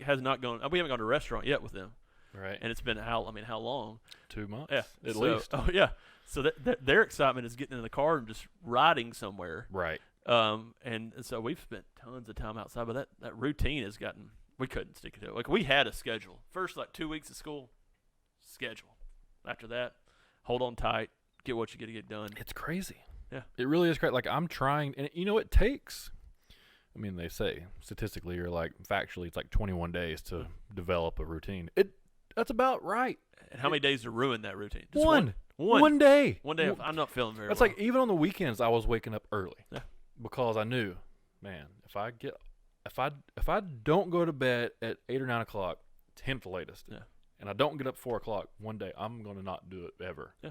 has not gone. We haven't gone to a restaurant yet with them. Right. And it's been how long? 2 months. Yeah, at least. Oh yeah. So their excitement is getting in the car and just riding somewhere. Right. And so we've spent tons of time outside, but that routine has gotten. We couldn't stick to it. Like we had a schedule. First, like 2 weeks of school, schedule. After that, hold on tight, get what you get to get done. It's crazy. Yeah. It really is crazy. Like I'm trying, and it takes. I mean, they say statistically or like factually, it's like 21 days to develop a routine. That's about right. And how many days to ruin that routine? Just One day. One day. I'm not feeling very. That's well. like even on the weekends, I was waking up early. Yeah. Because I knew, man, if I don't go to bed at 8 or 9 o'clock, 10 at the latest, and I don't get up 4 o'clock one day, I'm gonna not do it ever. Yeah.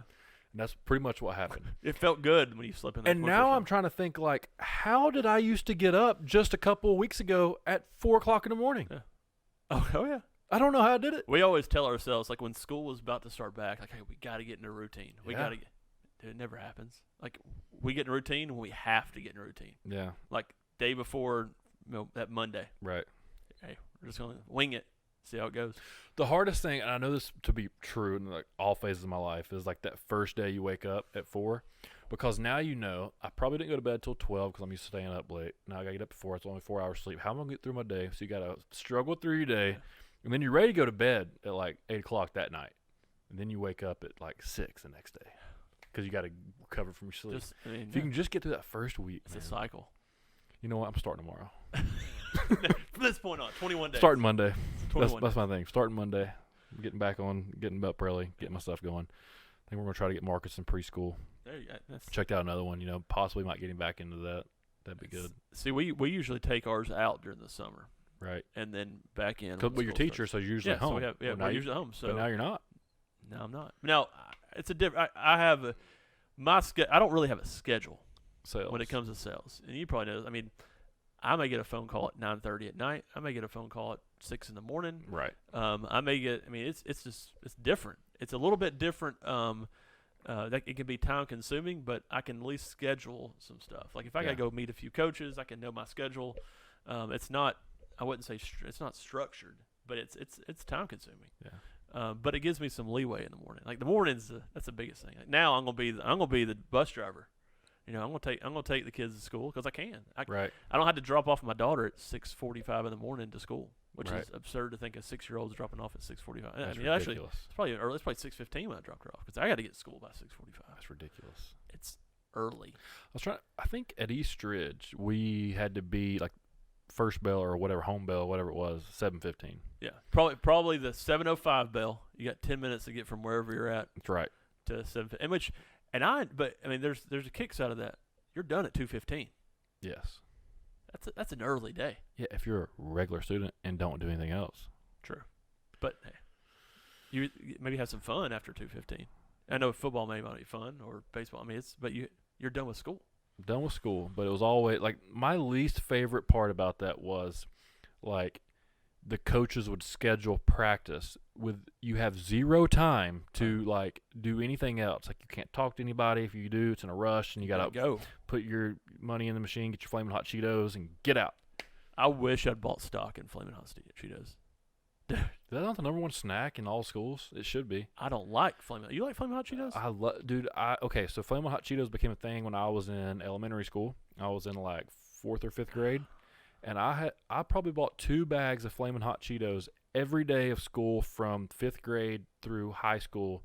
And that's pretty much what happened. It felt good when you slept in that. And now I'm trying to think, like, how did I used to get up just a couple of weeks ago at 4 o'clock in the morning? Yeah. Oh yeah. I don't know how I did it. We always tell ourselves, like, when school was about to start back, like, hey, we got to get in a routine. We got to get. Dude, it never happens. Like, we get in a routine when we have to get in a routine. Yeah. Like, day before, that Monday. Right. Hey, we're just going to wing it, see how it goes. The hardest thing, and I know this to be true in like all phases of my life, is like that first day you wake up at 4, because now I probably didn't go to bed till 12 because I'm used to staying up late. Now I got to get up at 4. It's only 4 hours sleep. How am I going to get through my day? So you got to struggle through your day, and then you're ready to go to bed at like 8 o'clock that night, and then you wake up at like 6 the next day because you got to recover from your sleep. If you can just get through that first week, it's a cycle. You know what? I'm starting tomorrow. From this point on, 21 days. Starting Monday. That's my thing. Starting Monday. I'm getting back on, getting up early, getting my stuff going. I think we're going to try to get Marcus in preschool. There you go. Checked out another one, possibly might get him back into that. That'd be good. See, we usually take ours out during the summer. Right. And then back in. But you're teacher, so you're usually home. So we're usually home. So but now you're not. No, I'm not. Now, it's a different. I have I don't really have a schedule when it comes to sales. And you probably know. I mean, I may get a phone call at 9:30 at night. I may get a phone call at 6 in the morning. Right. I may get. I mean, it's different. It's a little bit different. That it can be time consuming, but I can at least schedule some stuff. Like if I gotta go meet a few coaches, I can know my schedule. It's not. I wouldn't say it's not structured, but it's time consuming. Yeah. But it gives me some leeway in the morning. Like the mornings, that's the biggest thing. Like now I'm gonna be the bus driver. I'm gonna take the kids to school because I can. Right. I don't have to drop off my daughter at 6:45 in the morning to school, which right. is absurd to think a 6-year-old is dropping off at 6:45. That's ridiculous. Actually, it's probably early. It's probably 6:15 when I dropped her off because I got to get to school by 6:45. That's ridiculous. It's early. I think at Eastridge we had to be like first bell or whatever, home bell, whatever it was, 7:15. Yeah, probably the 7:05 bell. You got 10 minutes to get from wherever you're at. That's right. To 7:15. But I mean, there's a kicks out of that. You're done at 2:15. Yes. That's an early day. Yeah, if you're a regular student and don't do anything else. True. But hey, you maybe have some fun after 2:15. I know football may not be fun or baseball. I mean, but you're done with school. Done with school, but it was always like my least favorite part about that was like the coaches would schedule practice with you have zero time to like do anything else. Like you can't talk to anybody. If you do, it's in a rush, and you gotta go put your money in the machine, get your Flamin' Hot Cheetos, and get out. I wish I'd bought stock in Flamin' Hot Cheetos. Is that not the number one snack in all schools? It should be. I don't like Flamin'. You like Flamin' Hot Cheetos? I love, dude. Okay. So Flamin' Hot Cheetos became a thing when I was in elementary school. I was in like 4th or 5th grade, and I probably bought 2 bags of Flamin' Hot Cheetos every day of school from 5th grade through high school,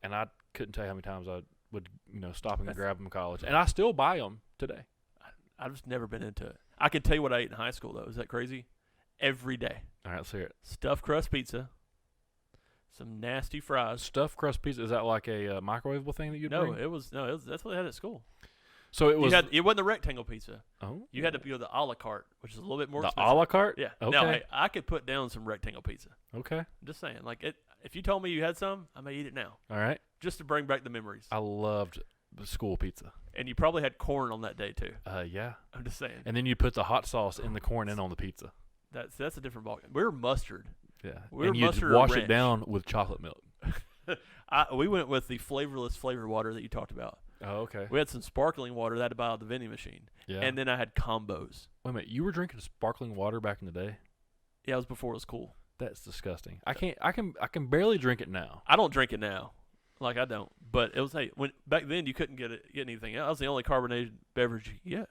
and I couldn't tell you how many times I would stop and grab them in college, and I still buy them today. I've just never been into it. I can tell you what I ate in high school though. Is that crazy? Every day. All right, let's hear it. Stuffed crust pizza, some nasty fries. Stuffed crust pizza, is that like a microwavable thing that you'd bring? That's what they had at school. So it was. It wasn't the rectangle pizza. Oh. You had to go the a la carte, which is a little bit more expensive. The a la carte? Yeah. Okay. Now, hey, I could put down some rectangle pizza. Okay. I'm just saying, like if you told me you had some, I may eat it now. All right. Just to bring back the memories. I loved the school pizza. And you probably had corn on that day too. Yeah. I'm just saying. And then you put the hot sauce in the corn and on the pizza. That's a different ballgame. We're mustard. Yeah. We're and you mustard wash or it down with chocolate milk. We went with the flavorless flavored water that you talked about. Oh, okay. We had some sparkling water that I had to buy at the vending machine. Yeah. And then I had combos. Wait a minute, you were drinking sparkling water back in the day? Yeah, it was before it was cool. That's disgusting. I can barely drink it now. I don't drink it now. Like I don't. But it was when back then you couldn't get anything else. That was the only carbonated beverage you could get.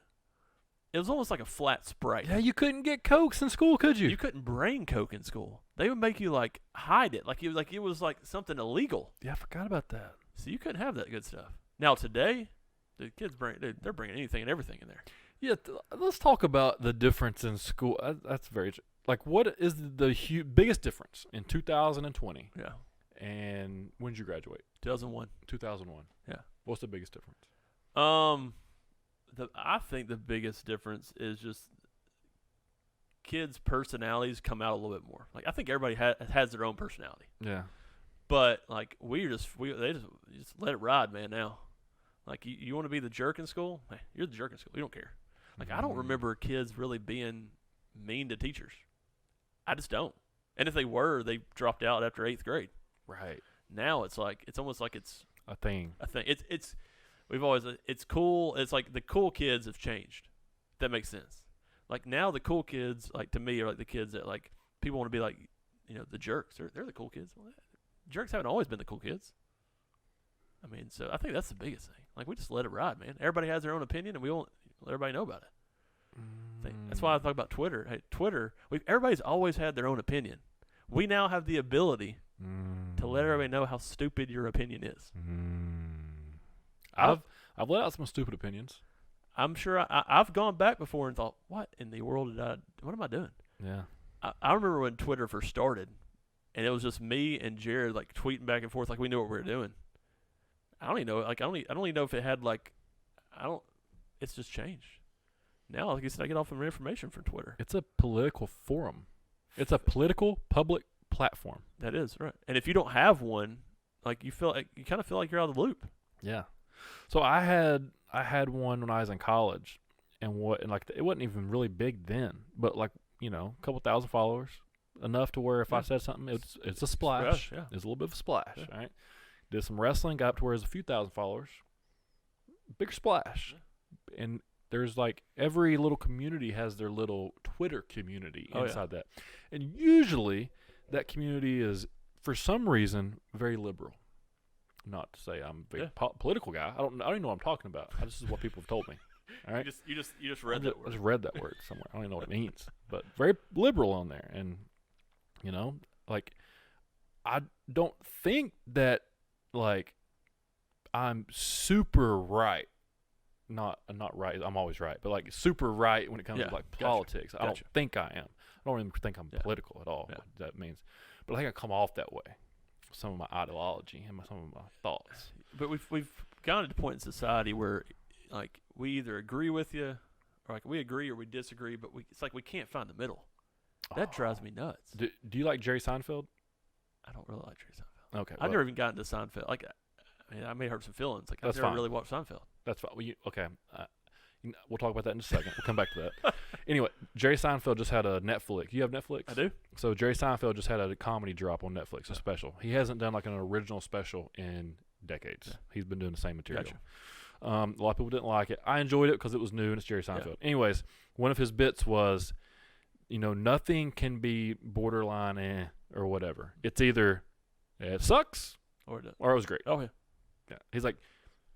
It was almost like a flat Sprite. Yeah, you couldn't get Cokes in school, could you? You couldn't bring Coke in school. They would make you like hide it, like it was like something illegal. Yeah, I forgot about that. So you couldn't have that good stuff. Now today, the kids they're bringing anything and everything in there. Yeah, let's talk about the difference in school. That's very like what is the biggest difference in 2020? Yeah. And when did you graduate? 2001. 2001. Yeah. What's the biggest difference? I think the biggest difference is just kids' personalities come out a little bit more. Like I think everybody has their own personality. Yeah. But like they just let it ride, man. Now, like you want to be the jerk in school? Hey, you're the jerk in school. You don't care. Like I don't remember kids really being mean to teachers. I just don't. And if they were, they dropped out after 8th grade. Right. Now it's almost like it's a thing. It's cool. It's like the cool kids have changed. If that makes sense. Like now the cool kids, like to me, are like the kids that like people want to be like, the jerks. They're the cool kids. Well, jerks haven't always been the cool kids. I mean, so I think that's the biggest thing. Like we just let it ride, man. Everybody has their own opinion, and we won't let everybody know about it. That's why I talk about Twitter. Hey, Twitter. Everybody's always had their own opinion. We now have the ability to let everybody know how stupid your opinion is. I've let out some stupid opinions. I'm sure I've gone back before and thought, what in the world what am I doing? Yeah. I remember when Twitter first started, and it was just me and Jared like tweeting back and forth like we knew what we were doing. I don't even know. Like I don't even know if it had like It's just changed. Now, like I said, I get all my information from Twitter. It's a political forum. It's a political public platform. That is right. And if you don't have one, like you kind of feel like you're out of the loop. Yeah. So I had one when I was in college, and it wasn't even really big then, but like a couple thousand followers, enough to where if I said something, it's a splash. Yeah. It's a little bit of a splash. Yeah. All right. Did some wrestling, got up to where it's a few thousand followers, bigger splash, and there's like every little community has their little Twitter community inside that, and usually that community is for some reason very liberal. Not to say I'm a very political guy. I don't even know what I'm talking about. This is what people have told me. All right. You just read that word. I just read that word somewhere. I don't even know what it means, but very liberal on there, and like I don't think that like I'm super right. Not right. I'm always right, but like super right when it comes to like politics. I don't think I am. I don't even think I'm political at all. What that means, but I think I come off that way. Some of my ideology and some of my thoughts. But we've gotten to the point in society where like we either agree with you, or like we agree or we disagree, but it's like we can't find the middle. That drives me nuts. Do you like Jerry Seinfeld? I don't really like Jerry Seinfeld. Okay, I've never even gotten to Seinfeld. Like I may hurt some feelings. Like, I've That's never fine. really watched Seinfeld. That's fine. Okay. We'll talk about that in just a second. We'll come back to that. Anyway, Jerry Seinfeld just had a Netflix. You have Netflix? I do. So Jerry Seinfeld just had a comedy drop on Netflix, a special. He hasn't done like an original special in decades. Yeah. He's been doing the same material. Gotcha. A lot of people didn't like it. I enjoyed it because it was new and it's Jerry Seinfeld. Anyways, one of his bits was, nothing can be borderline or whatever. It's either it sucks or it was great. Oh, yeah. Yeah. He's like,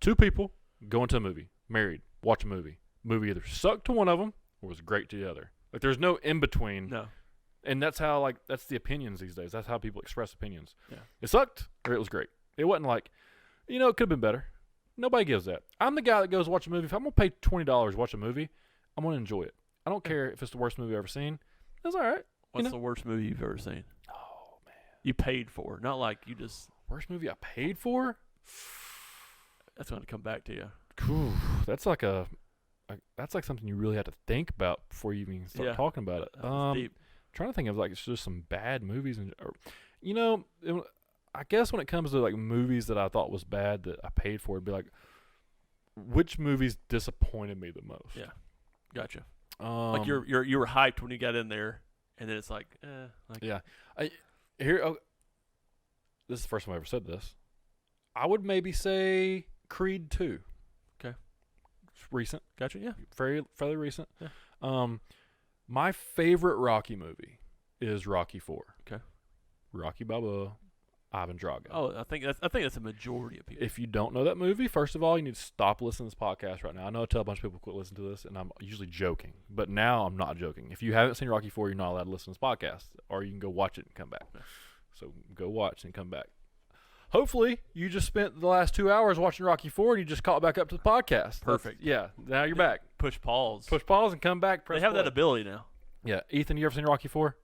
two people go into a movie, married, watch a movie. Movie either sucked to one of them or was great to the other. Like, there's no in between. No. And that's how, that's the opinions these days. That's how people express opinions. Yeah. It sucked or it was great. It wasn't like, it could have been better. Nobody gives that. I'm the guy that goes watch a movie. If I'm going to pay $20 to watch a movie, I'm going to enjoy it. I don't care if it's the worst movie I've ever seen. It's all right. What's the worst movie you've ever seen? Oh, man. You paid for. Not like you just. Worst movie I paid for? That's going to come back to you. Whew, that's like something you really have to think about before you even start talking about it. That's deep. Trying to think of it's just some bad movies I guess when it comes to like movies that I thought was bad that I paid for, it'd be like, which movies disappointed me the most? Yeah, gotcha. Like you were hyped when you got in there, and then it's like, yeah. This is the first time I ever said this. I would maybe say Creed 2. Okay. It's recent. Gotcha. Yeah. Fairly recent. Yeah. My favorite Rocky movie is Rocky 4. Okay. Rocky Balboa, Ivan Drago. Oh, I think that's a majority of people. If you don't know that movie, first of all, you need to stop listening to this podcast right now. I know I tell a bunch of people to quit listening to this, and I'm usually joking. But now I'm not joking. If you haven't seen Rocky 4, you're not allowed to listen to this podcast. Or you can go watch it and come back. Yeah. So go watch and come back. Hopefully, you just spent the last 2 hours watching Rocky 4 and you just caught back up to the podcast. Perfect. Yeah, now you're back. Push pause. Push pause and come back. They have that ability now. Yeah. Ethan, you ever seen Rocky 4?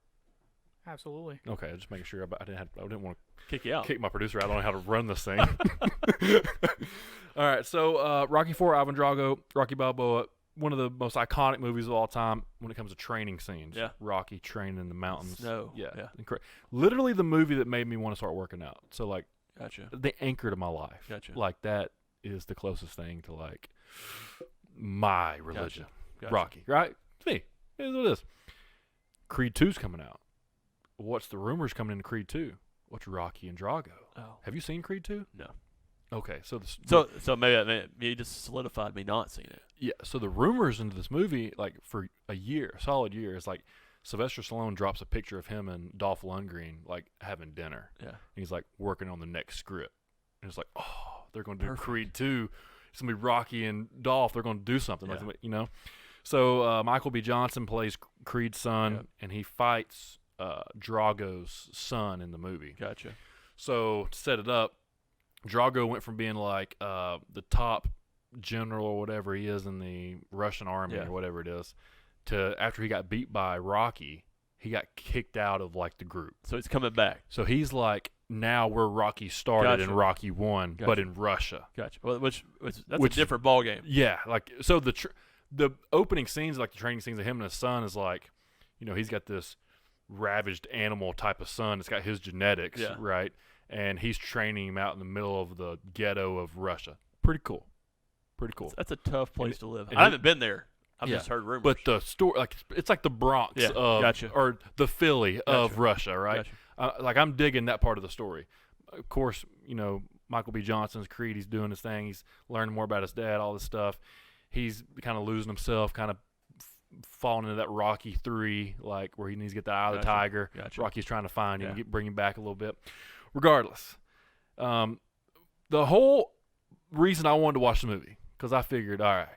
Absolutely. Okay, just making sure. I didn't want to Kick you out. kick my producer out. I don't know how to run this thing. All right, so Rocky 4, Ivan Drago, Rocky Balboa, one of the most iconic movies of all time when it comes to training scenes. Yeah. Rocky training in the mountains. Snow. Yeah. Yeah. Literally the movie that made me want to start working out. So, like, Gotcha. the anchor to my life. Gotcha. Like, that is the closest thing to, like, my religion. Gotcha. Rocky, right? It's me. It is what it is. Creed 2's coming out. What's the rumors coming into Creed 2? What's Rocky and Drago? Oh. Have you seen Creed 2? No. Okay, so So maybe you just solidified me not seeing it. yeah, so the rumors into this movie, like for a solid year, is like Sylvester Stallone drops a picture of him and Dolph Lundgren like having dinner. Yeah. And he's like working on the next script. And it's like, oh, they're going to do Perfect. Creed 2. It's going to be Rocky and Dolph. They're going to do something, Yeah. like. So Michael B. Johnson plays Creed's son, Yep. and he fights Drago's son in the movie. Gotcha. So to set it up, Drago went from being like the top general or whatever he is in the Russian army Yeah. or whatever it is, to after he got beat by Rocky, he got kicked out of like the group. So he's coming back. So he's like now where Rocky started in Gotcha. Rocky 1, but Gotcha. in Russia. Gotcha. Well, which that's Which- a different ball game. Yeah, like so the opening scenes, like the training scenes of him and his son, is like, he's got this ravaged animal type of son. It's got his genetics, Yeah. right? And he's training him out in the middle of the ghetto of Russia. Pretty cool. That's a tough place to live. and I haven't been there. I've Yeah. just heard rumors. But the story, like, it's like the Bronx Yeah, of, gotcha. or the Philly of Gotcha. Russia, right? Gotcha. Like, I'm digging that part of the story. Of course, Michael B. Johnson's Creed, he's doing his thing. He's learning more about his dad, all this stuff. He's kind of losing himself, kind of falling into that Rocky 3, like, where he needs to get the eye of the Gotcha. tiger. Gotcha. Rocky's trying to find him, Yeah. bring him back a little bit. Regardless, the whole reason I wanted to watch the movie, because I figured, all right,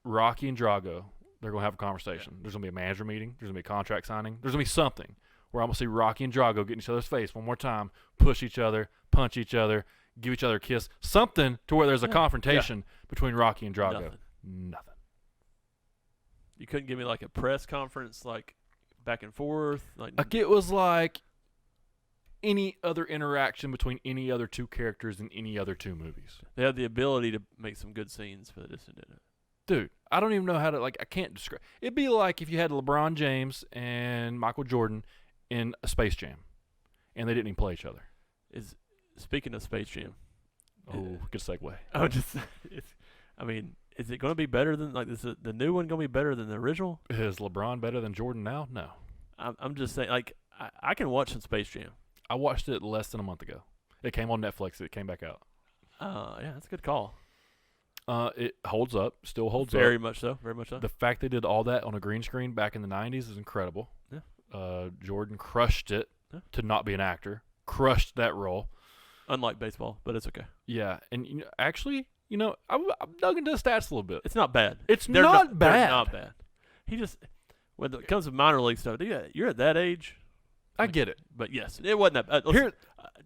Rocky and Drago, they're going to have a conversation. Yeah. There's going to be a manager meeting. There's going to be a contract signing. There's going to be something where I'm going to see Rocky and Drago get in each other's face one more time, push each other, punch each other, give each other a kiss. Something to where there's a Yeah. confrontation between Rocky and Drago. Nothing. Nothing. You couldn't give me like a press conference, like back and forth, like It was like any other interaction between any other two characters in any other two movies. they had the ability to make some good scenes, but they just didn't. Dude, I don't even know how to, like, I can't describe. It'd be like if you had LeBron James and Michael Jordan in a Space Jam, and they didn't even play each other. Speaking of Space Jam, Oh, good segue. I'm just, is it going to be better than is the new one going to be better than the original? Is LeBron better than Jordan now? No. I'm just saying, I can watch some Space Jam. I watched it less than a month ago. It came on Netflix. It came back out. Yeah, that's a good call. It holds up. Still holds Very up. much so. Very much so. The fact they did all that on a green screen back in the 90s is incredible. Yeah. Jordan crushed it to not be an actor. Crushed that role. Unlike baseball, but it's okay. Yeah. And actually, I'm dug into the stats a little bit. It's not bad. They're not bad. They're not bad. He just, when it comes to minor league stuff, you're at that age. I get it. But yes, it wasn't that.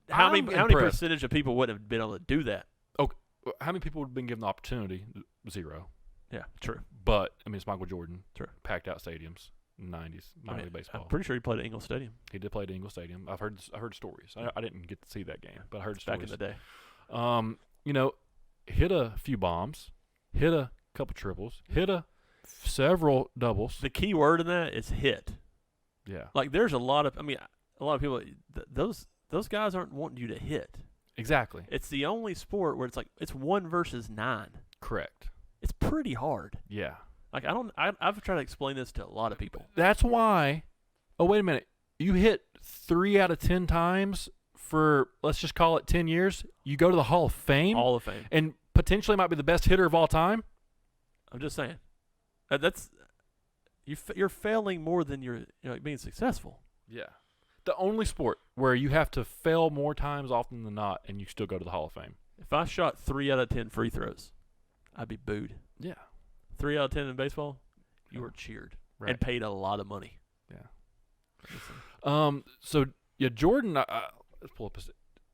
How many percentage of people wouldn't have been able to do that? Okay. How many people would have been given the opportunity? 0. Yeah, true. But, it's Michael Jordan. True. Packed out stadiums in the 90s, minor league baseball. I'm pretty sure he played at Ingle Stadium. He did play at Ingle Stadium. I heard stories. I didn't get to see that game, but I heard Back stories. in the day. Hit a few bombs, hit a couple triples, hit several doubles. The key word in that is hit. Yeah. There's a lot of people. Those guys aren't wanting you to hit. Exactly. It's the only sport where it's 1 versus 9. Correct. It's pretty hard. Yeah. I've tried to explain this to a lot of people. That's why. Oh, wait a minute. You hit 3 out of 10 times for, let's just call it 10 years. You go to the Hall of Fame. Hall of Fame. And potentially might be the best hitter of all time. I'm just saying. You're failing more than you're being successful. Yeah. The only sport where you have to fail more times often than not and you still go to the Hall of Fame. If I shot 3 out of 10 free throws, I'd be booed. Yeah. 3 out of 10 in baseball, you were cheered and paid a lot of money. Yeah. So yeah, Jordan. Let's pull up his.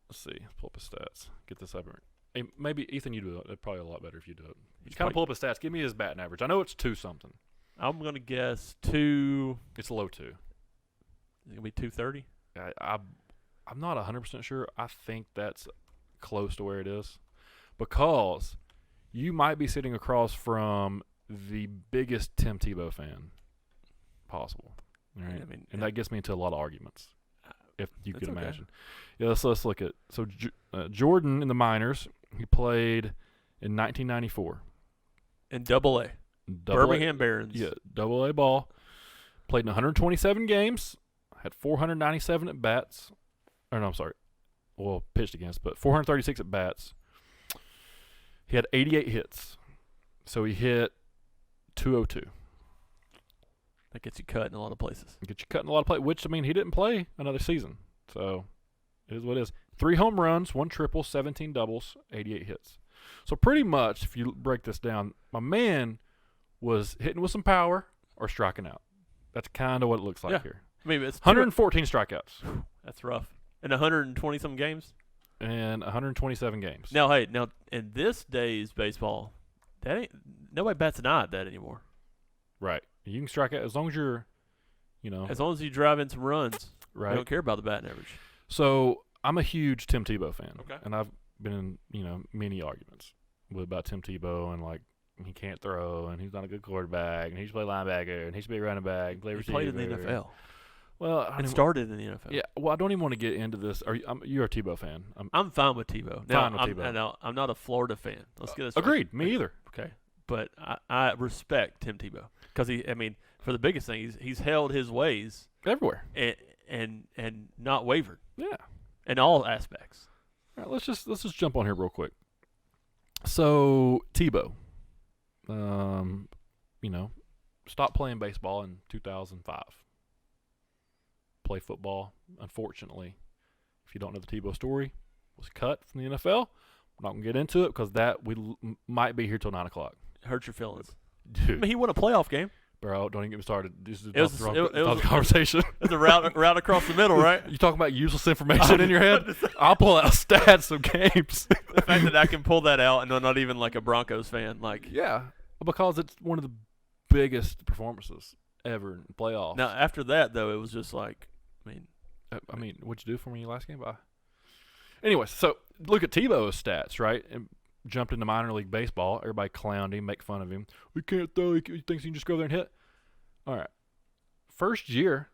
Let's see. Let's pull up his stats. Get this up. Hey, maybe Ethan, you do it. It'd probably a lot better if you do it. Just kind of pull up his stats. Give me his batting average. I know it's 2 something. I'm gonna guess 2. It's low 2. Is it gonna be 230? I'm not 100% sure. I think that's close to where it is, because you might be sitting across from the biggest Tim Tebow fan possible. All right. And that gets me into a lot of arguments, if you could imagine. Yeah, let's look at Jordan in the minors. He played in 1994 in Double-A. Birmingham Barons. Yeah, Double-A ball. Played in 127 games. Had 497 at bats. Or no, I'm sorry. Well, pitched against, but 436 at bats. He had 88 hits. So he hit 202. That gets you cut in a lot of places. He didn't play another season. So it is what it is. 3 home runs, 1 triple, 17 doubles, 88 hits. So pretty much, if you break this down, my man was hitting with some power or striking out. That's kind of what it looks like here. It's 114 strikeouts. That's rough. In 120-some games? And 127 games. Now, in this day's baseball, nobody bats an eye at that anymore. Right. You can strike out as long as you're, as long as you drive in some runs. Right. You don't care about the batting average. So I'm a huge Tim Tebow fan. Okay. And I've been in, many arguments about Tim Tebow and he can't throw and he's not a good quarterback and he should play linebacker and he should be a running back and play receiver. He played in the NFL. Well, it started in the NFL. Yeah. Well, I don't even want to get into this. You're a Tebow fan. I'm fine with Tebow. I'm not a Florida fan. Let's get this agreed. Right. Me either. Okay. But I respect Tim Tebow because for the biggest thing, he's held his ways everywhere and not wavered. Yeah. In all aspects. All right, let's just jump on here real quick. So Tebow, stopped playing baseball in 2005. Play football. Unfortunately, if you don't know the Tebow story, was cut from the NFL. I'm not gonna get into it because we might be here till 9 o'clock. Hurt your feelings, dude. He won a playoff game. Bro, don't even get me started. This is it was a conversation. It was a route across the middle, right? You talking about useless information in your head? I'll pull out stats of games. The fact that I can pull that out and I'm not even like a Broncos fan, yeah, because it's one of the biggest performances ever in playoffs. Now after that though, it was just like, what'd you do for me last game? Bye. Anyway, so look at Tebow's stats, right? And jumped into minor league baseball. Everybody clowned him, make fun of him. We can't throw. He thinks he can just go there and hit. All right. First year,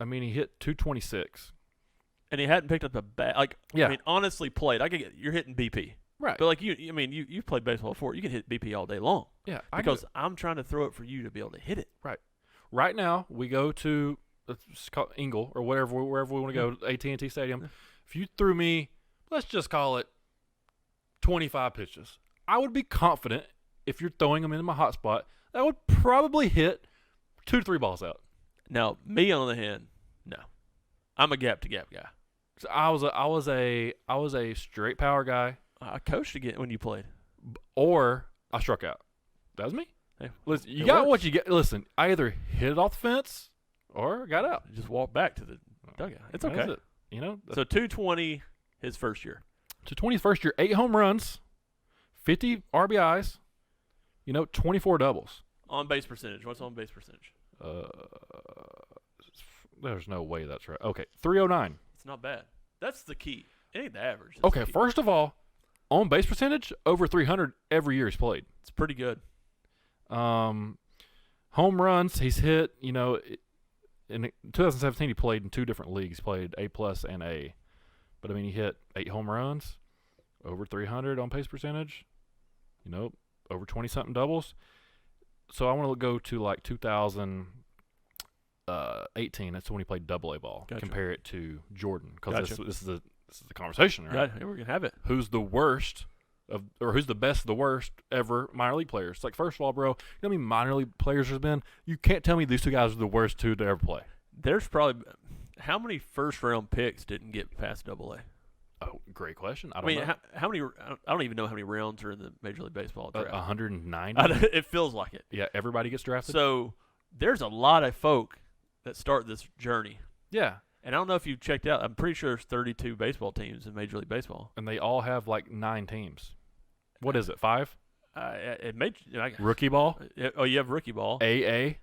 he hit 226. And he hadn't picked up a bat. Like, Yeah. I mean, honestly played. I could get you're hitting BP. Right. But like you've played baseball before. You can hit BP all day long. Yeah. Because I'm trying to throw it for you to be able to hit it. Right now, we go to Ingle or wherever we want to go, AT&T Stadium. If you threw me, let's just call it 25 pitches, I would be confident if you're throwing them into my hot spot, that would probably hit 2 to 3 balls out. Now, me on the hand, no. I'm a gap to gap guy. So I was a straight power guy, I coached again when you played. or I struck out. That was me. Hey, Listen, you it got works. what you get. Listen, I either hit it off the fence or got out. Just walk back to the dugout. It's That's okay. it. You know, So 220 his first year. to 20's first year, 8 home runs, 50 RBIs, 24 doubles. On base percentage. What's on base percentage? There's no way that's right. Okay, 309. It's not bad. That's the key. It ain't the average. That's Okay, the key. first of all, on base percentage over 300 every year he's played. It's pretty good. Home runs he's hit. In 2017 he played in 2 different leagues. He played A+ and A, but I mean he hit 8 home runs, over 300 on base percentage. Over 20 something doubles. So I want to go to like 2018. That's when he played AA ball. Gotcha. Compare it to Jordan, because Gotcha. this is the conversation, right? Yeah, we're gonna have it. Who's the worst or who's the best of the worst ever minor league players? Like, first of all, bro, you know how many minor league players there's been? You can't tell me these 2 guys are the worst 2 to ever play. There's probably how many first round picks didn't get past AA? Oh, great question. I I don't mean, know. how many? I don't even know how many rounds are in the Major League Baseball draft. 190. It feels like it. Yeah, everybody gets drafted. So there's a lot of folk that start this journey. Yeah, And I don't know if you've checked out. I'm pretty sure there's 32 baseball teams in Major League Baseball. and they all have like 9 teams. What is it? 5? It made Rookie ball, you have rookie ball, AA,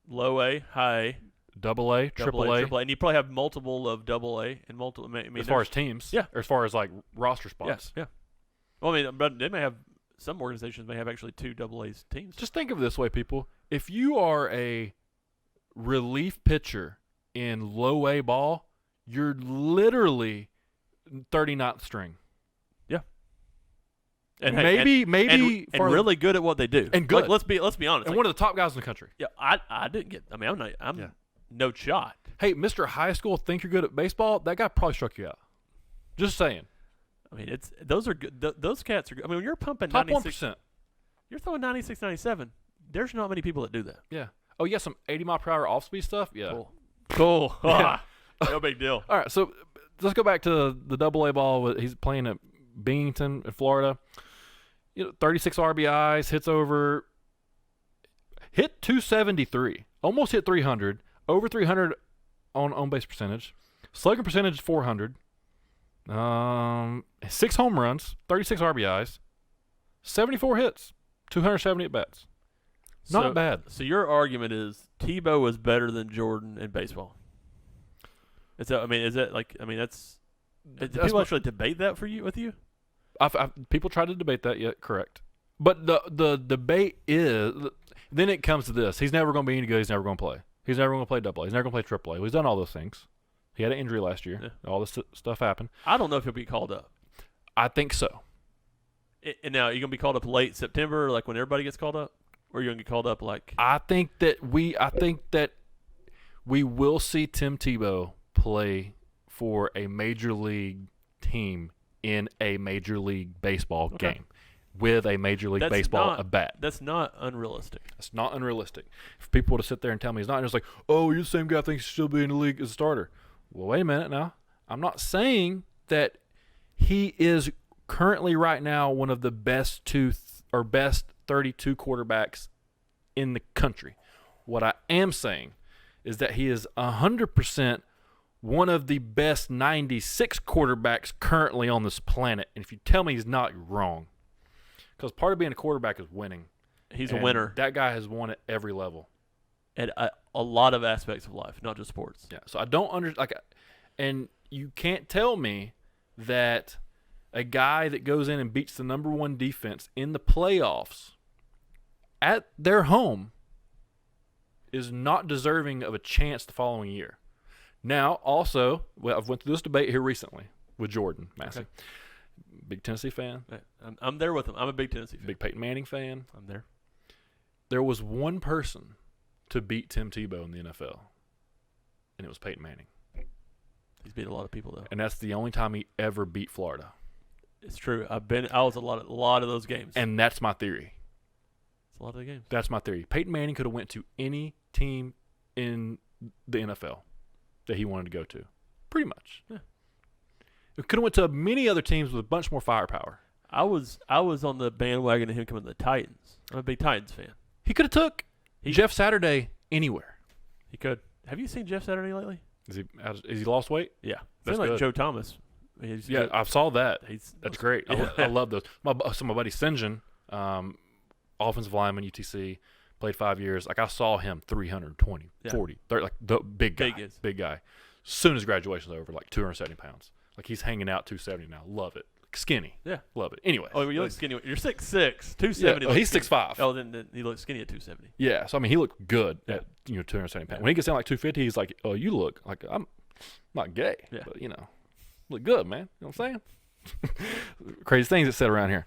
low A, high AA, double AAA. triple A, and you probably have multiple of double A and multiple. I mean, As far as teams, Yeah. or as far as like roster spots. yeah. Well, I mean, but they may have some organizations may have actually 2 AA teams. Just think of it this way, people. If you are a relief pitcher in low A ball, you're literally 39th string. And maybe and really good at what they do. And good. Like, let's be honest. and Like, one of the top guys in the country. yeah, I didn't get. I mean, I'm Yeah. no shot. Hey, Mr. High School, think you're good at baseball? That guy probably struck you out. Just saying. I mean, those are good. Those cats are good. I mean, when you're pumping Top 96, 1%. you're throwing 96, 97. There's not many people that do that. Yeah. Oh, yeah, some 80-mile-per-hour off-speed stuff? Yeah. Cool. Yeah. No big deal. All right, so let's go back to the AA ball. He's playing at Binghamton in Florida. 36 RBIs, hit 273, almost hit 300, over 300 on base percentage, slugging percentage 400, 6 home runs, 36 RBIs, 74 hits, 270 at bats. Not bad. So your argument is Tebow was better than Jordan in baseball. Is that that's do people actually debate that with you? People try to debate that, yeah, correct. But the debate is, then it comes to this. He's never going to be any good. He's never going to play. He's never going to play AA. He's never going to play AAA. Well, he's done all those things. He had an injury last year. Yeah. All this stuff happened. I don't know if he'll be called up. I think so. And now, you're going to be called up late September, like when everybody gets called up? Or you're going to get called up like... I think that we will see Tim Tebow play for a major league team in a Major League Baseball game with a Major League Baseball bat. That's not unrealistic. That's not unrealistic. If people were to sit there and tell me he's not, it's like, oh, you're the same guy thinks he should be in the league as a starter. Well, wait a minute now. I'm not saying that he is currently right now one of the best 32 quarterbacks in the country. What I am saying is that he is 100% one of the best 96 quarterbacks currently on this planet. And if you tell me he's not, you're wrong. Because part of being a quarterback is winning. He's a winner That guy has won at every level. at a lot of aspects of life, not just sports. Yeah. So I don't understand. And you can't tell me that a guy that goes in and beats the number 1 defense in the playoffs at their home is not deserving of a chance the following year. Now, also, well, I've went through this debate here recently with Jordan Massey. Okay. Big Tennessee fan. I'm there with him. I'm a big Tennessee fan. Big Peyton Manning fan. I'm there. There was one person to beat Tim Tebow in the NFL, and it was Peyton Manning. He's beat a lot of people though, And that's the only time he ever beat Florida. it's true. I was a lot of those games. And that's my theory. It's a lot of the games. That's my theory. Peyton Manning could have went to any team in the NFL that he wanted to go to, pretty much. Yeah. It could have went to many other teams with a bunch more firepower. I was on the bandwagon of him coming to the Titans. I'm a big Titans fan. He could have took Jeff Saturday anywhere. He could. Have you seen Jeff Saturday lately? Is he lost weight? Yeah, That's like good. Joe Thomas. He's Yeah, good. I saw that. That's That's great. Yeah. I love those. My buddy Sinjin, offensive lineman, UTC, played 5 years. Like I saw him 320, Yeah. 40, 30, like the big guy. Big guy. Soon as graduation's over, like 270 pounds. Like he's hanging out 270 now. Love it. Skinny. Yeah. Love it. Anyway. Oh, you look skinny. You're 6'6", 270. Yeah. Oh, he's looks 6'5". skinny. Oh, then he looks skinny at 270. Yeah. So I mean, he looked good Yeah. at 270 pounds. Yeah. When he gets down like 250, he's like, "Oh, you look like I'm not gay, Yeah. but look good, man." You know what I'm saying? Crazy things that said around here.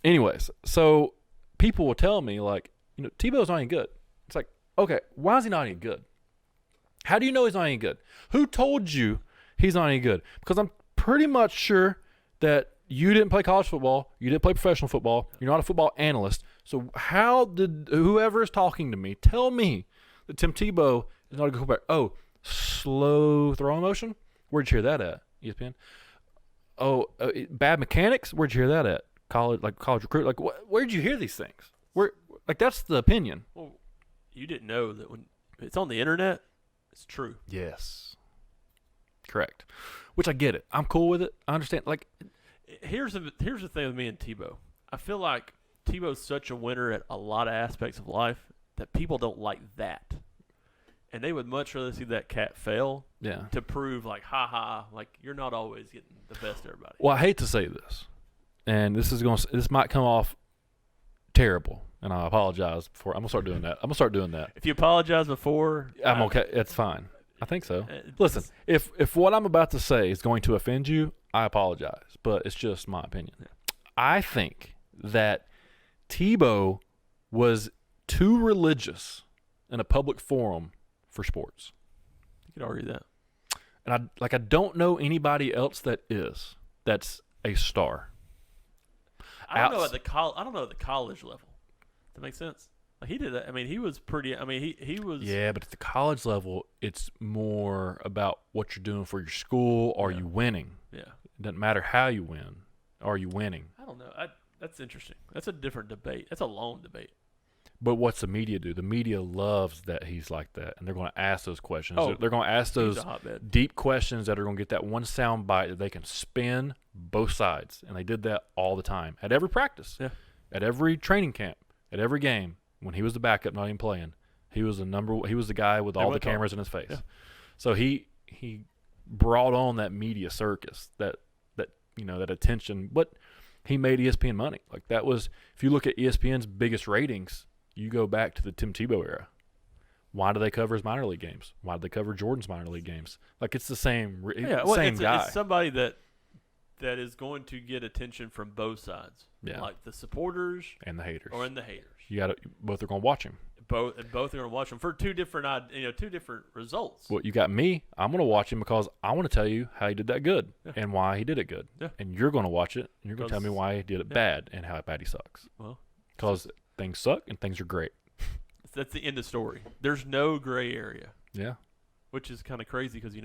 Anyways, so people will tell me like, Tebow's not any good. It's like, okay, why is he not any good? How do you know he's not any good? Who told you he's not any good? Because I'm pretty much sure that you didn't play college football. You didn't play professional football. You're not a football analyst. So how did whoever is talking to me tell me that Tim Tebow is not a good quarterback? Oh, slow throwing motion? Where'd you hear that at, ESPN? Oh, bad mechanics? Where'd you hear that at? College recruit? Like, where'd you hear these things? That's the opinion. Well, you didn't know that when it's on the internet, it's true. Yes. Correct. Which I get it. I'm cool with it. I understand. Like, Here's the thing with me and Tebow. I feel like Tebow's such a winner at a lot of aspects of life that people don't like that. And they would much rather see that cat fail yeah. to prove like, like you're not always getting the best of everybody. Well, I hate to say this, and this might come off terrible, and I apologize before. I'm gonna start doing that. If you apologize before, I'm okay. It's fine. I think so. it's- Listen, if what I'm about to say is going to offend you, I apologize, but it's just my opinion. Yeah. I think that Tebow was too religious in a public forum for sports. you could argue that. And I don't know anybody else that's a star. I don't know at the college level. Does that make sense? Like he did that. I mean, he was pretty. I mean, he was. Yeah, but at the college level, it's more about what you're doing for your school. Are Yeah. you winning? Yeah. It doesn't matter how you win. Are you winning? I don't know. That's interesting. That's a different debate. That's a long debate. But what's the media do? The media loves that he's like that, and they're going to ask those questions. Oh, They're going to ask He's those a hotbed. deep questions that are going to get that one sound bite that they can spin both sides. And they did that all the time at every practice, Yeah. at every training camp, at every game. When he was the backup, not even playing, he was the guy with all the cameras in his face. Yeah. So he brought on that media circus, that attention. But he made ESPN money. Like that was, if you look at ESPN's biggest ratings, you go back to the Tim Tebow era. Why do they cover his minor league games? Why do they cover Jordan's minor league games? Like it's the same same guy. It's somebody that is going to get attention from both sides. Yeah. Like the supporters And the haters. and the haters. Both are going to watch him. Both are going to watch them for two different results. Well, you got me. I'm going to watch him because I want to tell you how he did that good Yeah. and why he did it good. Yeah. And you're going to watch it and you're going to tell me why he did it Yeah. bad and how bad he sucks. Well, Because things suck and things are great. that's the end of story. There's no gray area, Yeah. which is kind of crazy because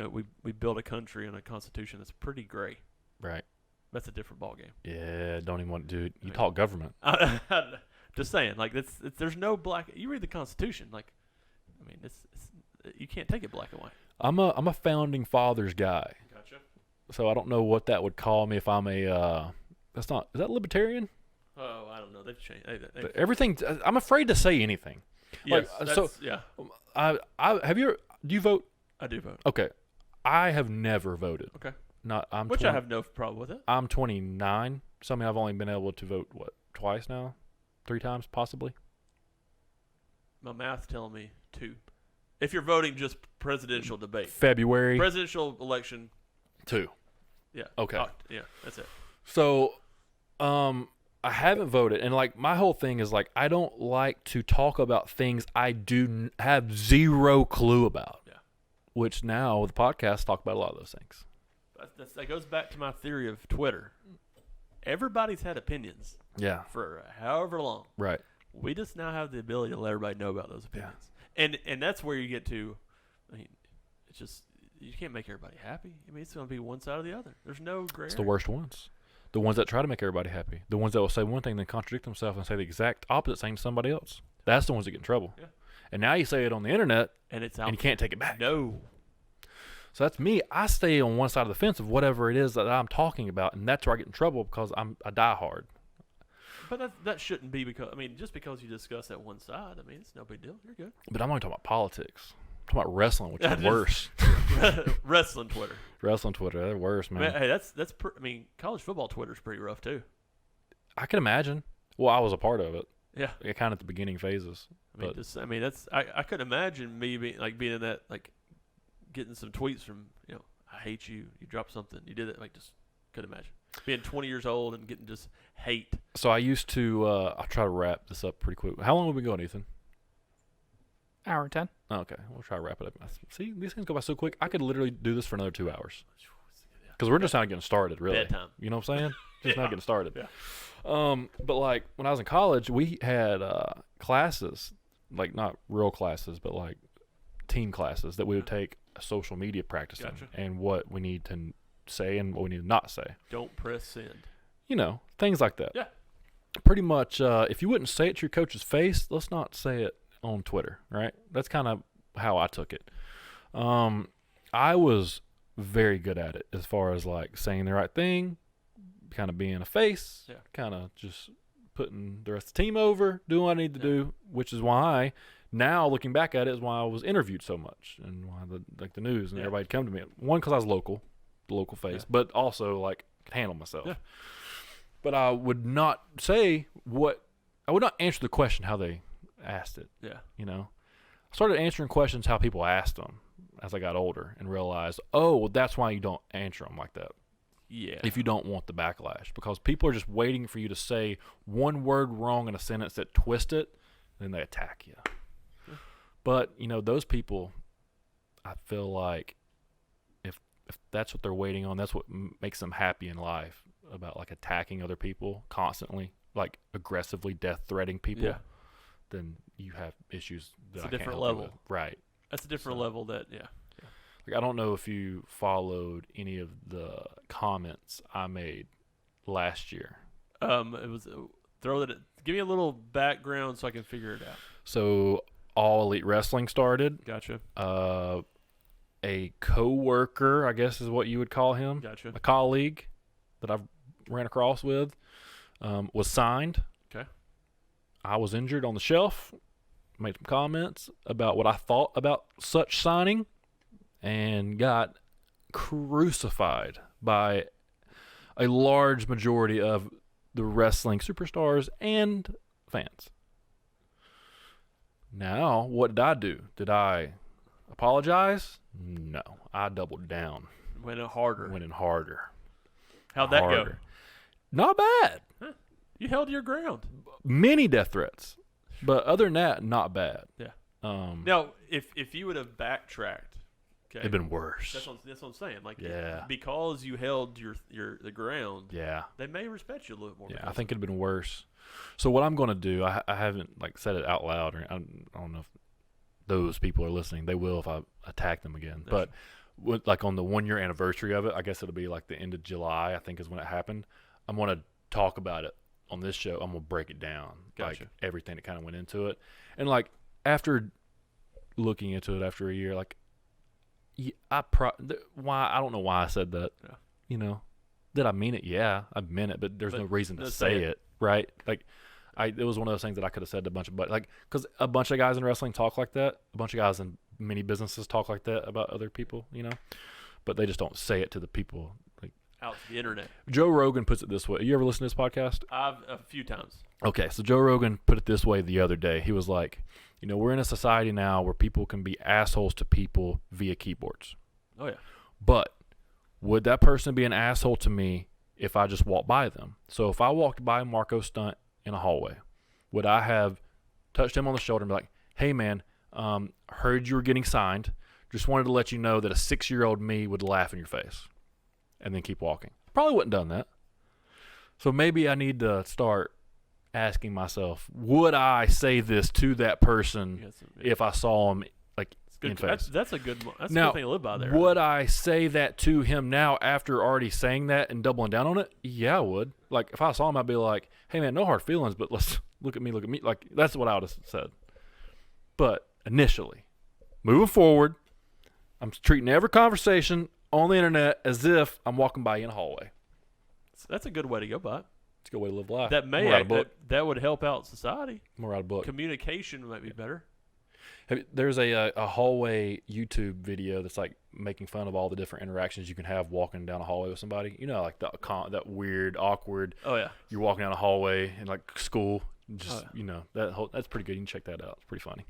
we built a country and a constitution that's pretty gray. Right. That's a different ballgame. Yeah. Don't even want to do it. You Yeah. talk government. Just saying, like there's no black. You read the Constitution, like, I mean, it's you can't take it black and white. I'm a founding fathers guy. Gotcha. So I don't know what that would call me if I'm is that libertarian? Oh, I don't know. They've changed. But everything. I'm afraid to say anything. Yes, like, so- yeah, Do you vote? I do vote. Okay. I have never voted. Okay. Which I have no problem with it. I'm 29. I've only been able to vote twice now, 3 times possibly. My math's telling me 2. If you're voting just presidential debate. February. Presidential election. 2. Yeah. Okay. Yeah, that's it. So, I haven't voted, and like my whole thing is like I don't like to talk about things I have zero clue about. Yeah. Which now the podcast talk about a lot of those things. That goes back to my theory of Twitter. Everybody's had opinions. Yeah. For however long. Right. We just now have the ability to let everybody know about those opinions. And that's where you get to, I mean, it's just, you can't make everybody happy. I mean, it's going to be one side or the other. There's no gray It's area. the worst ones. The ones that try to make everybody happy. The ones that will say one thing, then contradict themselves and say the exact opposite thing to somebody else. That's the ones that get in trouble. Yeah. And now you say it on the internet, And it's out. and you can't take it back. No. So that's me. I stay on one side of the fence of whatever it is that I'm talking about, and that's where I get in trouble because I'm a diehard. But that shouldn't be because, I mean, just because you discuss that one side, I mean, it's no big deal. You're good. But I'm only talking about politics. I'm talking about wrestling, which is Just- worse. Wrestling Twitter. Wrestling Twitter, they're worse, man. Hey, I mean, college football Twitter's pretty rough too. I can imagine. Well, I was a part of it. Yeah. Kind of at the beginning phases. I mean, But- that's I couldn't imagine me being in that, like, getting some tweets from, I hate you. You dropped something. You did it. Like, just couldn't imagine being 20 years old and getting just hate. So I used to. I'll try to wrap this up pretty quick. How long have we been going, Ethan? Hour and 10. Oh, okay, we'll try to wrap it up. See, these things go by so quick. I could literally do this for another 2 hours because we're just not getting started, really. Bedtime. You know what I'm saying? Just not getting started. Yeah. But like when I was in college, we had classes, like not real classes, but like team classes that we would take social media practicing Gotcha. and what we need to say and what we need to not say. Don't press send. Things like that. Yeah. Pretty much, if you wouldn't say it to your coach's face, let's not say it on Twitter, right? That's kind of how I took it. I was very good at it as far as like saying the right thing, kind of being a face, kind of just putting the rest of the team over, doing what I need to do, which is why now looking back at it is why I was interviewed so much and why the news and everybody'd come to me. One, because I was the local face, but also like could handle myself. Yeah. But I would not say I would not answer the question how they asked it. Yeah. I started answering questions how people asked them as I got older and realized, that's why you don't answer them like that. Yeah. If you don't want the backlash, because people are just waiting for you to say one word wrong in a sentence that twist it, then they attack you. Yeah. But those people, I feel like if that's what they're waiting on, that's what makes them happy in life, about like attacking other people constantly, like aggressively death threatening people, then you have issues that It's a I can't different help you level. with. Right. That's a different level that, Like, I don't know if you followed any of the comments I made last year. It was, give me a little background so I can figure it out. So All Elite Wrestling started. Gotcha. A co-worker, I guess is what you would call him, Gotcha. a colleague that I've ran across with, was signed. Okay. I was injured on the shelf, made some comments about what I thought about such signing, and got crucified by a large majority of the wrestling superstars and fans. Now, what did I do? Did I apologize? No. I doubled down. Went in harder. Went in harder. How'd that go? Harder. Not bad. You held your ground. Many death threats. But other than that, not bad. Yeah. Now, Now, if you would have backtracked, okay, it'd been worse. that's what I'm saying. Like, Yeah. because you held the ground, Yeah. they may respect you a little more. Yeah, I because think it'd been worse. So what I'm going to do, I haven't said it out loud, or I don't know if those people are listening. They will if I attack them again. That's But on the 1 year anniversary of it, I guess it'll be like the end of July, I think is when it happened. I'm going to talk about it on this show. I'm going to break it down, Gotcha. like everything that kind of went into it. And like after looking into it after a year, like why I don't know why I said that. Yeah. Did I mean it? Yeah, I meant it, but there's no reason to say it, right? Like it was one of those things that I could have said to a bunch of, but because a bunch of guys in wrestling talk like that, a bunch of guys in many businesses talk like that about other people, but they just don't say it to the people. Like out to the internet. Joe Rogan puts it this way. You ever listen to this podcast? I've a few times. Okay, so Joe Rogan put it this way the other day. He was like, we're in a society now where people can be assholes to people via keyboards. Oh, yeah. But would that person be an asshole to me if I just walked by them? So if I walked by Marco Stunt in a hallway, would I have touched him on the shoulder and be like, hey, man, heard you were getting signed. Just wanted to let you know that a 6-year-old me would laugh in your face and then keep walking. Probably wouldn't have done that. So maybe I need to start asking myself, would I say this to that person if I saw him in face? That's a good one. That's Now, a good thing to live by there. Would I say that to him now after already saying that and doubling down on it? Yeah, I would. Like, if I saw him, I'd be like, hey, man, no hard feelings, but let's look at me. Like, that's what I would have said. But initially, moving forward, I'm treating every conversation on the internet as if I'm walking by you in a hallway. That's a good way to go by it. It's a good way to live life. That would help out society. More out of book. Communication might be better. There's a hallway YouTube video that's like making fun of all the different interactions you can have walking down a hallway with somebody. Like that weird, awkward. Oh yeah. You're walking down a hallway in like school. Just that's pretty good. You can check that out. It's pretty funny.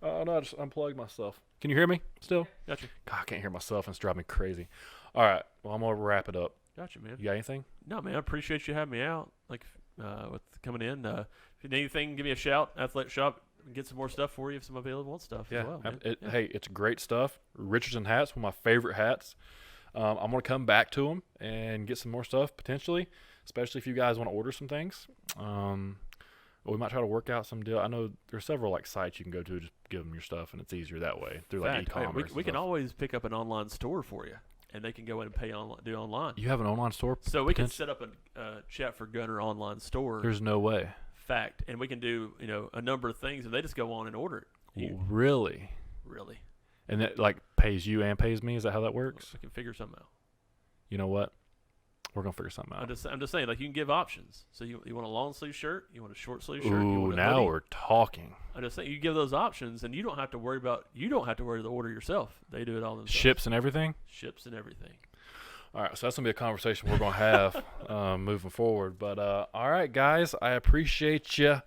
No, I just unplugged myself. Can you hear me still? Gotcha. God, I can't hear myself, and it's driving me crazy. All right, well, I'm gonna wrap it up. Gotcha, man. You got anything? No, man. I appreciate you having me out. With coming in. If you need anything, give me a shout. Athletic Shop. Get some more stuff for you if somebody wants stuff as well. Hey, it's great stuff. Richardson hats, one of my favorite hats. I'm going to come back to them and get some more stuff potentially, especially if you guys want to order some things. We might try to work out some deal. I know there's several sites you can go to, just give them your stuff, and it's easier that way through e-commerce. We can always pick up an online store for you, and they can go in and pay do online. You have an online store? So we can set up a Chat for Gunner online store. There's no way. Fact, and we can do a number of things, and they just go on and order it. Really? And that pays you and pays me? Is that how that works? We can figure something out. You know what? We're gonna figure something out. I'm just saying, you can give options. So you want a long sleeve shirt, you want a short sleeve shirt. Ooh, now we're talking. I'm just saying, you give those options, and you don't have to worry the order yourself. They do it all themselves. Ships and everything. All right, so that's going to be a conversation we're going to have moving forward. But, all right, guys, I appreciate you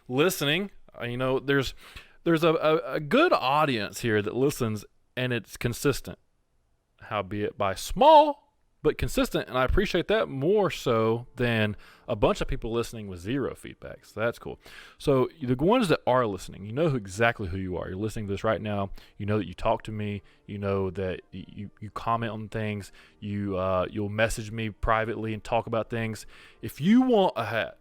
listening. There's a good audience here that listens, and it's consistent, howbeit by small, but consistent. And I appreciate that more so than a bunch of people listening with zero feedback. So that's cool. So the ones that are listening, you know exactly who you are. You're listening to this right now. You know that you talk to me. You know that you comment on things. You'll message me privately and talk about things. If you want a hat,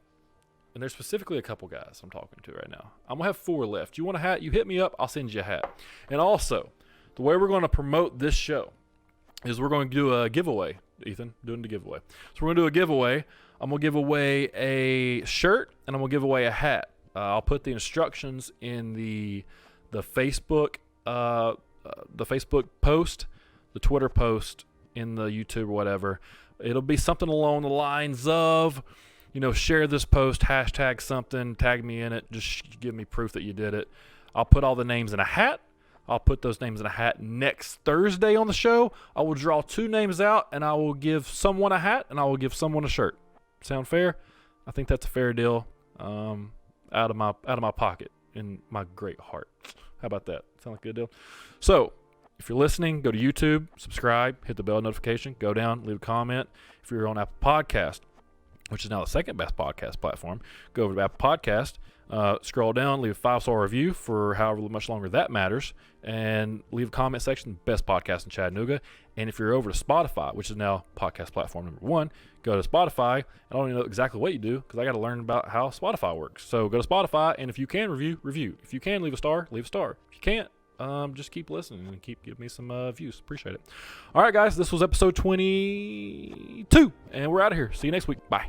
and there's specifically a couple guys I'm talking to right now. I'm going to have 4 left. You want a hat? You hit me up. I'll send you a hat. And also, the way we're going to promote this show is we're going to do a giveaway. Ethan, doing the giveaway. So we're going to do a giveaway. I'm going to give away a shirt, and I'm going to give away a hat. I'll put the instructions in the Facebook post, the Twitter post, in the YouTube or whatever. It'll be something along the lines of, share this post, hashtag something, tag me in it, just give me proof that you did it. I'll put all the names in a hat. I'll put those names in a hat next Thursday on the show. I will draw 2 names out, and I will give someone a hat, and I will give someone a shirt. Sound fair? I think that's a fair deal. Out of my pocket in my great heart. How about that? Sound like a good deal? So, if you're listening, go to YouTube, subscribe, hit the bell notification, go down, leave a comment. If you're on Apple Podcast, which is now the second best podcast platform, go over to Apple Podcast. Scroll down, leave a 5-star review for however much longer that matters, and leave a comment section. Best podcast in Chattanooga. And if you're over to Spotify, which is now podcast platform number 1, go to Spotify. I don't even know exactly what you do because I got to learn about how Spotify works. So go to Spotify, and if you can review. If you can leave a star, leave a star. If you can't, just keep listening and keep giving me some views. Appreciate it. All right, guys, this was episode 22, and we're out of here. See you next week. Bye.